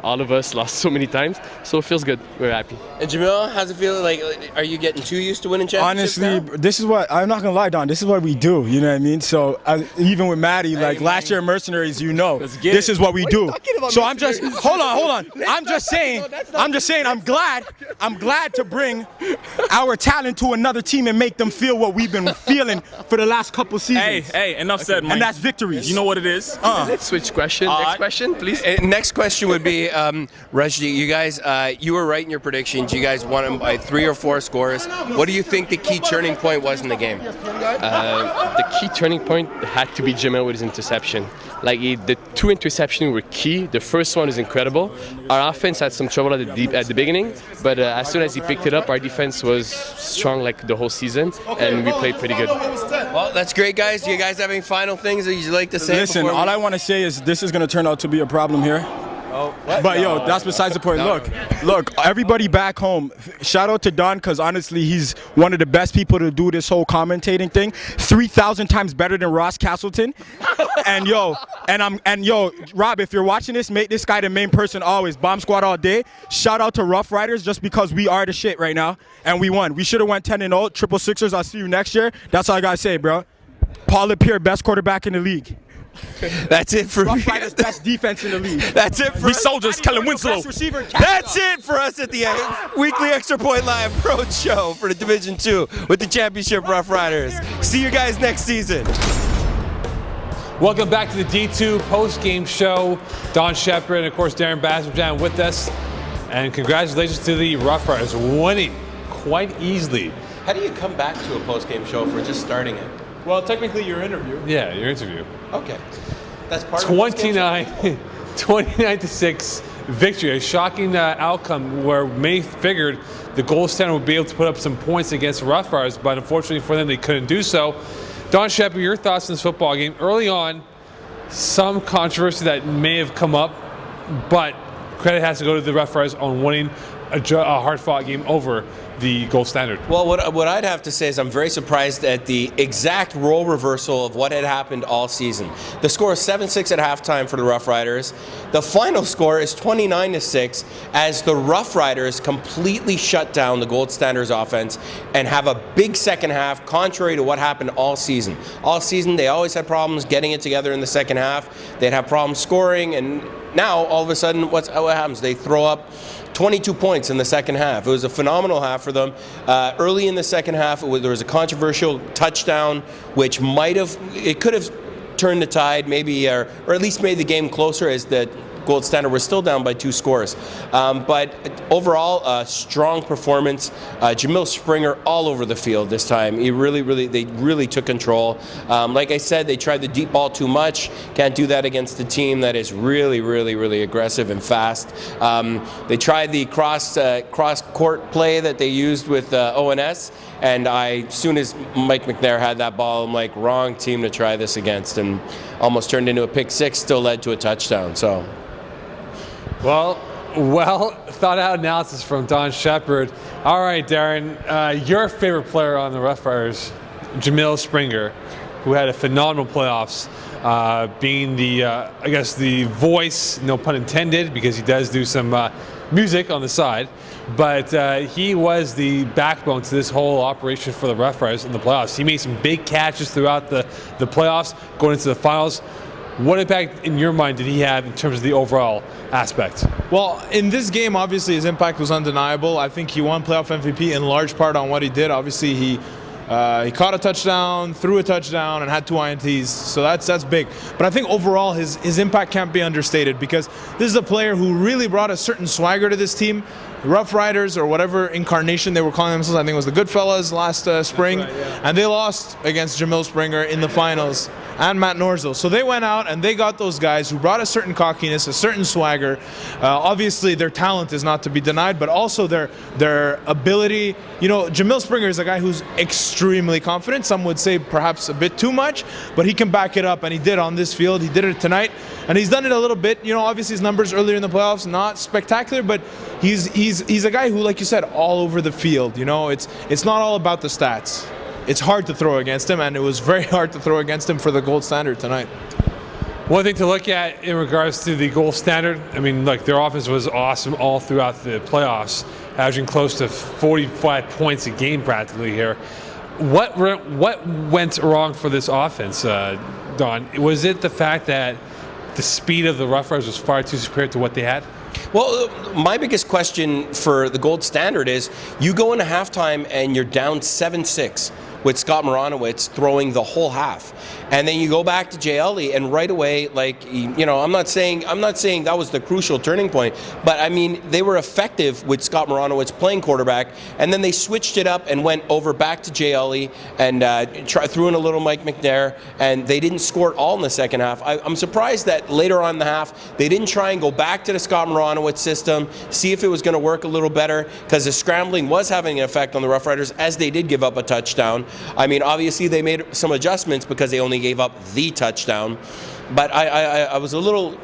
All of us lost so many times, so it feels good. We're happy. And Jamil, how's it feel? Like, are you getting too used to winning championships Honestly, now? this is what I'm not gonna lie, Don. This is what we do. You know what I mean? So even with Maddie, like last year, Mercenaries, you know, this is what we do. So I'm just hold on. I'm just saying. I'm glad to bring our talent to another team and make them feel what we've been feeling for the last couple seasons. Hey, enough said, Mike. And that's victories. You know what it is? Switch question. Next question, please. Next question would be, Rajdi, you guys, you were right in your predictions. You guys won them by 3 or 4 scores. What do you think the key turning point was in the game? The key turning point had to be Jamal with his interception. Like the 2 interceptions were key. The first one is incredible. Our offense had some trouble at the beginning, but as soon as he picked it up, our defense was strong like the whole season, and we played pretty good. Well, that's great, guys. Do you guys have any final things that you'd like to say? Listen, all I want to say is this is going to turn out to be a problem here. But yo, that's besides the point. Look, everybody back home, shout out to Don, because honestly, he's one of the best people to do this whole commentating thing. 3,000 times better than Ross Castleton. And yo, Rob, if you're watching this, make this guy the main person always. Bomb squad all day. Shout out to Ruff Ryders, just because we are the shit right now, and we won. We should have went 10-0. Triple Sixers. I'll see you next year. That's all I gotta say, bro. Paul Lapierre, best quarterback in the league. That's it for me. Riders, best defense in the league. That's it for We soldiers, Kellen Winslow. That's it for us at the weekly Extra Point Live Road Show for the Division 2 with the championship Rough Riders. See you guys next season. Welcome back to the D2 post-game show. Don Shepard and, of course, Darren Basserjan with us. And congratulations to the Rough Riders winning quite easily. How do you come back to a post-game show for just starting it? Well, technically your interview. Yeah, your interview. Okay. That's part of the post-game show. 29-6 victory. A shocking outcome where many figured the goal standard would be able to put up some points against the Rough Riders, but unfortunately for them, they couldn't do so. Don Shepard, your thoughts on this football game? Early on, some controversy that may have come up, but credit has to go to the Rough Riders on winning a hard-fought game over the gold standard. Well, what I'd have to say is I'm very surprised at the exact role reversal of what had happened all season. The score is 7-6 at halftime for the Rough Riders. The final score is 29-6 as the Rough Riders completely shut down the Gold Standards offense and have a big second half, contrary to what happened all season. All season, they always had problems getting it together in the second half. They'd have problems scoring, and now, all of a sudden, what happens? They throw up 22 points in the second half. It was a phenomenal half for them. Early in the second half, there was a controversial touchdown, which could have turned the tide, maybe, or at least made the game closer, as the Gold Standard was still down by 2 scores. But overall, a strong performance. Jamil Springer all over the field this time. They really took control. Like I said, they tried the deep ball too much. Can't do that against a team that is really aggressive and fast. They tried the cross court play that they used with ONS. And as soon as Mike McNair had that ball, I'm like, wrong team to try this against, and almost turned into a pick six, still led to a touchdown. So. Well thought out analysis from Don Shepard. All right, Darren, your favorite player on the Rough Riders, Jamil Springer, who had a phenomenal playoffs, being the voice, no pun intended, because he does do some music on the side, but he was the backbone to this whole operation for the Rough Riders in the playoffs. He made some big catches throughout the playoffs, going into the finals. What impact, in your mind, did he have in terms of the overall aspect? Well, in this game, obviously, his impact was undeniable. I think he won playoff MVP in large part on what he did. Obviously, he caught a touchdown, threw a touchdown, and had 2 INTs, so that's big. But I think overall, his impact can't be understated, because this is a player who really brought a certain swagger to this team. The Rough Riders, or whatever incarnation they were calling themselves, I think it was the Goodfellas last spring, right, yeah. And they lost against Jamil Springer in the finals and Matt Norzel. So they went out and they got those guys who brought a certain cockiness, a certain swagger. Obviously, their talent is not to be denied, but also their ability. You know, Jamil Springer is a guy who's extremely confident. Some would say perhaps a bit too much, but he can back it up, and he did on this field. He did it tonight, and he's done it a little bit. You know, obviously his numbers earlier in the playoffs not spectacular, but he's a guy who, like you said, all over the field. You know, it's not all about the stats. it's hard to throw against him, and it was very hard to throw against him for the gold standard tonight. One thing to look at in regards to the goal standard, I mean, like their offense was awesome all throughout the playoffs, averaging close to 45 points a game practically here. What went wrong for this offense, Don? Was it the fact that the speed of the Rough Riders was far too superior to what they had? Well, my biggest question for the gold standard is you go into halftime and you're down 7-6 with Scott Moranowitz throwing the whole half. And then you go back to Jay Ellie, and right away, like, you know, I'm not saying that was the crucial turning point, but I mean, they were effective with Scott Moranowitz playing quarterback, and then they switched it up and went over back to Jay Ellie and threw in a little Mike McNair, and they didn't score at all in the second half. I'm surprised that later on in the half, they didn't try and go back to the Scott Moranowitz system, see if it was going to work a little better, because the scrambling was having an effect on the Rough Riders, as they did give up a touchdown. I mean, obviously they made some adjustments because they only gave up the touchdown, but I was a little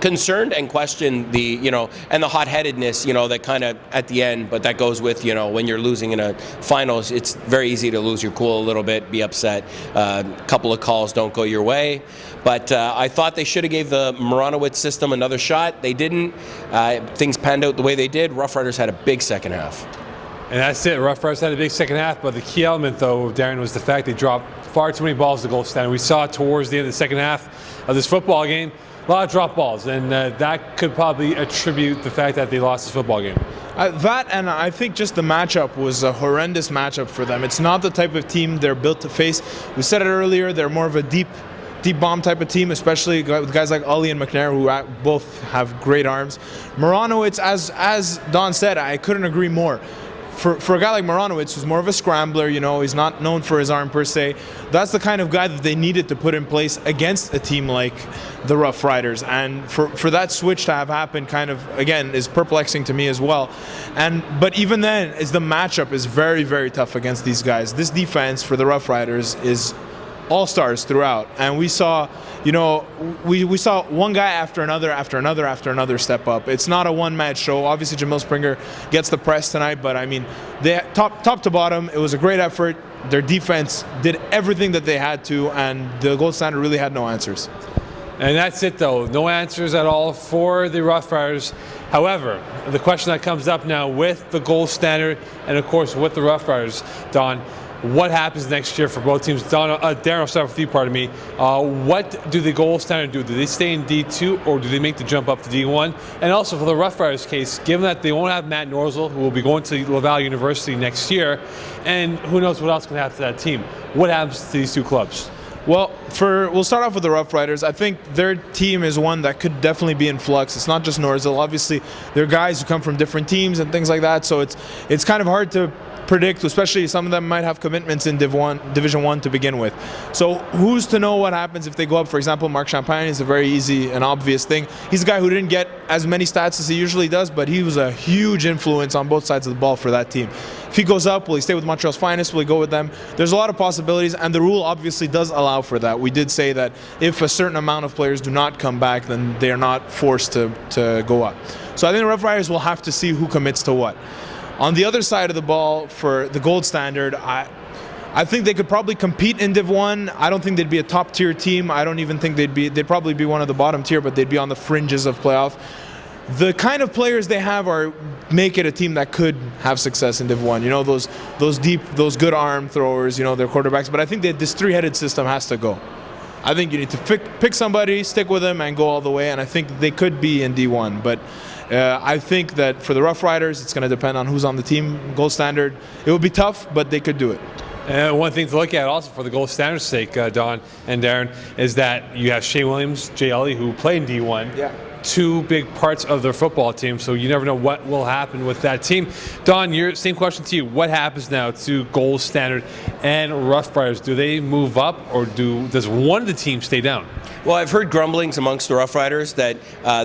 concerned and questioned the, you know, and the hot-headedness, you know, that kind of at the end, but that goes with, you know, when you're losing in a finals, it's very easy to lose your cool a little bit, be upset. A couple of calls don't go your way, but I thought they should have gave the Moranowitz system another shot. They didn't. Things panned out the way they did. Rough Riders had a big second half. And that's it. Rough Riders had a big second half, but the key element, though, Darren, was the fact they dropped far too many balls to goal standard. We saw towards the end of the second half of this football game, a lot of drop balls, and that could probably attribute the fact that they lost this football game. That, and I think just the matchup was a horrendous matchup for them. It's not the type of team they're built to face. We said it earlier, they're more of a deep bomb type of team, especially with guys like Ollie and McNair, who both have great arms. Moranowitz, as Don said, I couldn't agree more. For a guy like Moranowitz, who's more of a scrambler, you know, he's not known for his arm per se, that's the kind of guy that they needed to put in place against a team like the Rough Riders. And for that switch to have happened kind of, again, is perplexing to me as well. But even then, the matchup is very, very tough against these guys. This defense for the Rough Riders is all-stars throughout, and we saw, you know, we saw one guy after another step up. It's not a one-man show. Obviously, Jamil Springer gets the press tonight, but I mean, they top to bottom, it was a great effort. Their defense did everything that they had to, and the gold standard really had no answers. And that's it, though. No answers at all for the Rough Riders. However, the question that comes up now with the gold standard and, of course, with the Rough Riders, Don, what happens next year for both teams? Don, Darren, I'll start with you, pardon me. What do the gold standard do? Do they stay in D2 or do they make the jump up to D1? And also for the Rough Riders case, given that they won't have Matt Norzel, who will be going to Laval University next year, and who knows what else can happen to that team, what happens to these two clubs? Well, we'll start off with the Rough Riders. I think their team is one that could definitely be in flux. It's not just Norzel. Obviously, they're guys who come from different teams and things like that, so it's kind of hard to predict, especially some of them might have commitments in Division 1 to begin with. So who's to know what happens if they go up? For example, Mark Champagne is a very easy and obvious thing. He's a guy who didn't get as many stats as he usually does, but he was a huge influence on both sides of the ball for that team. If he goes up, will he stay with Montreal's finest? Will he go with them? There's a lot of possibilities, and the rule obviously does allow for that. We did say that if a certain amount of players do not come back, then they are not forced to go up. So I think the Rough Riders will have to see who commits to what. On the other side of the ball, for the gold standard, I think they could probably compete in Div 1. I don't think they'd be a top tier team. I don't even think they'd probably be one of the bottom tier, but they'd be on the fringes of playoff. The kind of players they have make it a team that could have success in Div 1. You know, those deep, those good arm throwers, you know, their quarterbacks. But I think that this three-headed system has to go. I think you need to pick somebody, stick with them, and go all the way. And I think they could be in D1. But I think that for the Rough Riders, it's going to depend on who's on the team. Gold standard, it would be tough, but they could do it. And one thing to look at also for the gold standard's sake, Don and Darren, is that you have Shane Williams, Jay Ellie, who play in D1. Yeah. Two big parts of their football team, so you never know what will happen with that team. Don, same question to you. What happens now to gold standard and Rough Riders? Do they move up, or does one of the teams stay down? Well, I've heard grumblings amongst the Rough Riders that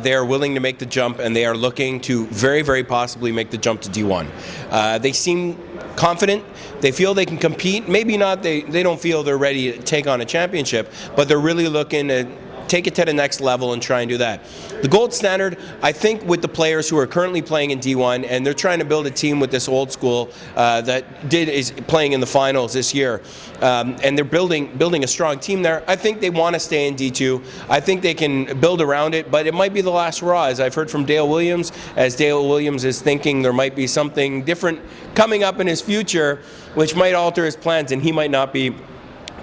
they are willing to make the jump, and they are looking to very, very possibly make the jump to D1. They seem confident. They feel they can compete. Maybe not. They don't feel they're ready to take on a championship, but they're really looking to take it to the next level and try and do that. The gold standard, I think, with the players who are currently playing in D1, and they're trying to build a team with this old school that is playing in the finals this year, and they're building a strong team there. I think they want to stay in D2. I think they can build around it, but it might be the last hurrah, as I've heard from Dale Williams, as Dale Williams is thinking there might be something different coming up in his future, which might alter his plans, and he might not be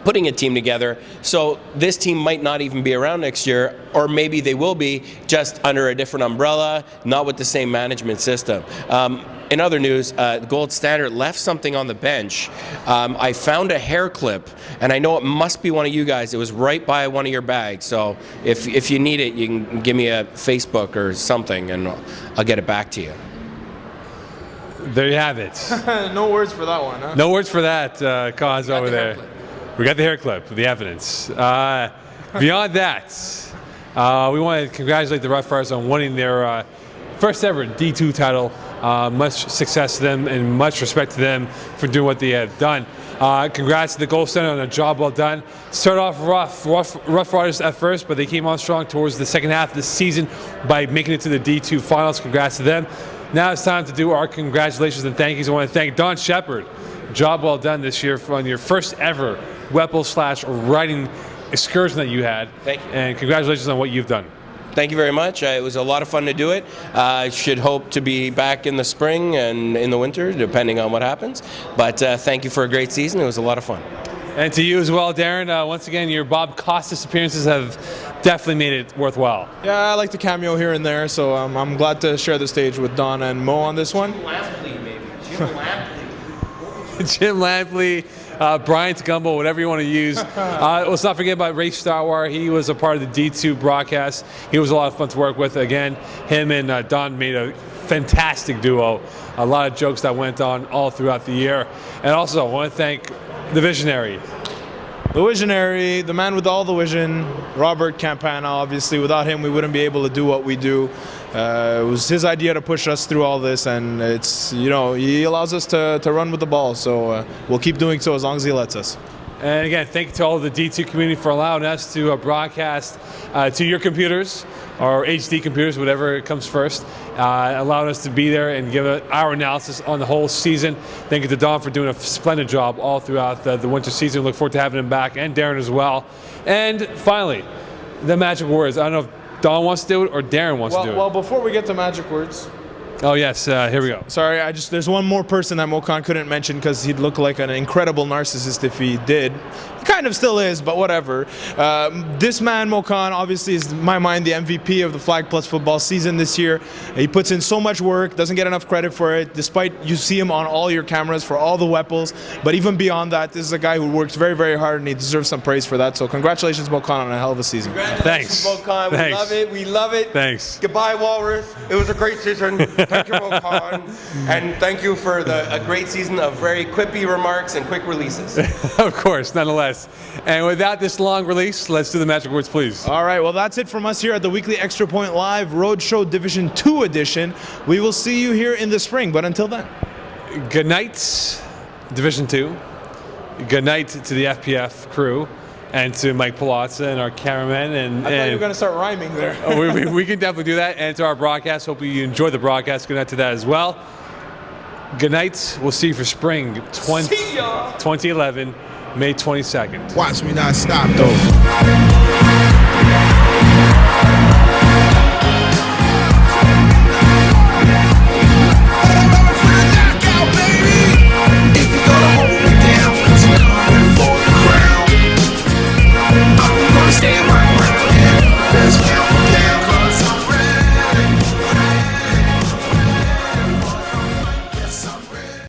putting a team together. So this team might not even be around next year, or maybe they will be, just under a different umbrella, not with the same management system. In other news, Gold Standard left something on the bench. I found a hair clip, and I know it must be one of you guys. It was right by one of your bags. So if you need it, you can give me a Facebook or something, and I'll get it back to you. There you have it. No words for that one, huh? No words for that, cause over there. We got the hair clip, the evidence. Beyond that, we want to congratulate the Ruff Ryders on winning their first ever D2 title. Much success to them and much respect to them for doing what they have done. Congrats to the Gold Standard on a job well done. Started off rough Ryders at first, but they came on strong towards the second half of the season by making it to the D2 finals. Congrats to them. Now it's time to do our congratulations and thank yous. I want to thank Don Shepard. Job well done this year on your first ever Weppel/writing excursion that you had. Thank you. And congratulations on what you've done. Thank you very much. It was a lot of fun to do it. I should hope to be back in the spring and in the winter, depending on what happens. But thank you for a great season. It was a lot of fun. And to you as well, Darren. Once again, your Bob Costas appearances have definitely made it worthwhile. Yeah, I like the cameo here and there, so I'm glad to share the stage with Don and Mo on this one. Jim Lampley, maybe. Jim Lampley. Jim Lampley, Brian Tagumbo, whatever you want to use. Let's not forget about Ray Starwire. He was a part of the D2 broadcast. He was a lot of fun to work with. Again, him and Don made a fantastic duo. A lot of jokes that went on all throughout the year. And also, I want to thank the visionary. The visionary, the man with all the vision, Robert Campana. Obviously, without him, we wouldn't be able to do what we do. It was his idea to push us through all this, and it's, you know, he allows us to run with the ball. So we'll keep doing so as long as he lets us. And again, thank you to all of the D2 community for allowing us to broadcast to your computers or HD computers, whatever comes first, allowing us to be there and give our analysis on the whole season. Thank you to Don for doing a splendid job all throughout the winter season. Look forward to having him back, and Darren as well. And finally, the magic words. I don't know if Don wants to do it or Darren wants to do it. Well, before we get to magic words. Oh yes, here we go. Sorry, there's one more person that Mokan couldn't mention because he'd look like an incredible narcissist if he did. He kind of still is, but whatever. This man, Mokan, obviously is, in my mind, the MVP of the Flag Plus football season this year. He puts in so much work, doesn't get enough credit for it, despite you see him on all your cameras for all the Weppels. But even beyond that, this is a guy who works very, very hard, and he deserves some praise for that. So congratulations, Mokan, on a hell of a season. Thanks. Mokan. We love it. We love it. Thanks. Goodbye, Walrus. It was a great season. Thank you, Mokan. And thank you for a great season of very quippy remarks and quick releases. Of course, nonetheless. And without this long release, let's do the magic words, please. All right, well, that's it from us here at the Weekly Extra Point Live Roadshow Division 2 edition. We will see you here in the spring, but until then. Good night, Division 2. Good night to the FPF crew and to Mike Palazza and our cameraman. I thought you were going to start rhyming there. we can definitely do that. And to our broadcast, hope you enjoyed the broadcast. Good night to that as well. Good night. We'll see you for spring 2011, May 22nd. Watch me not stop, though.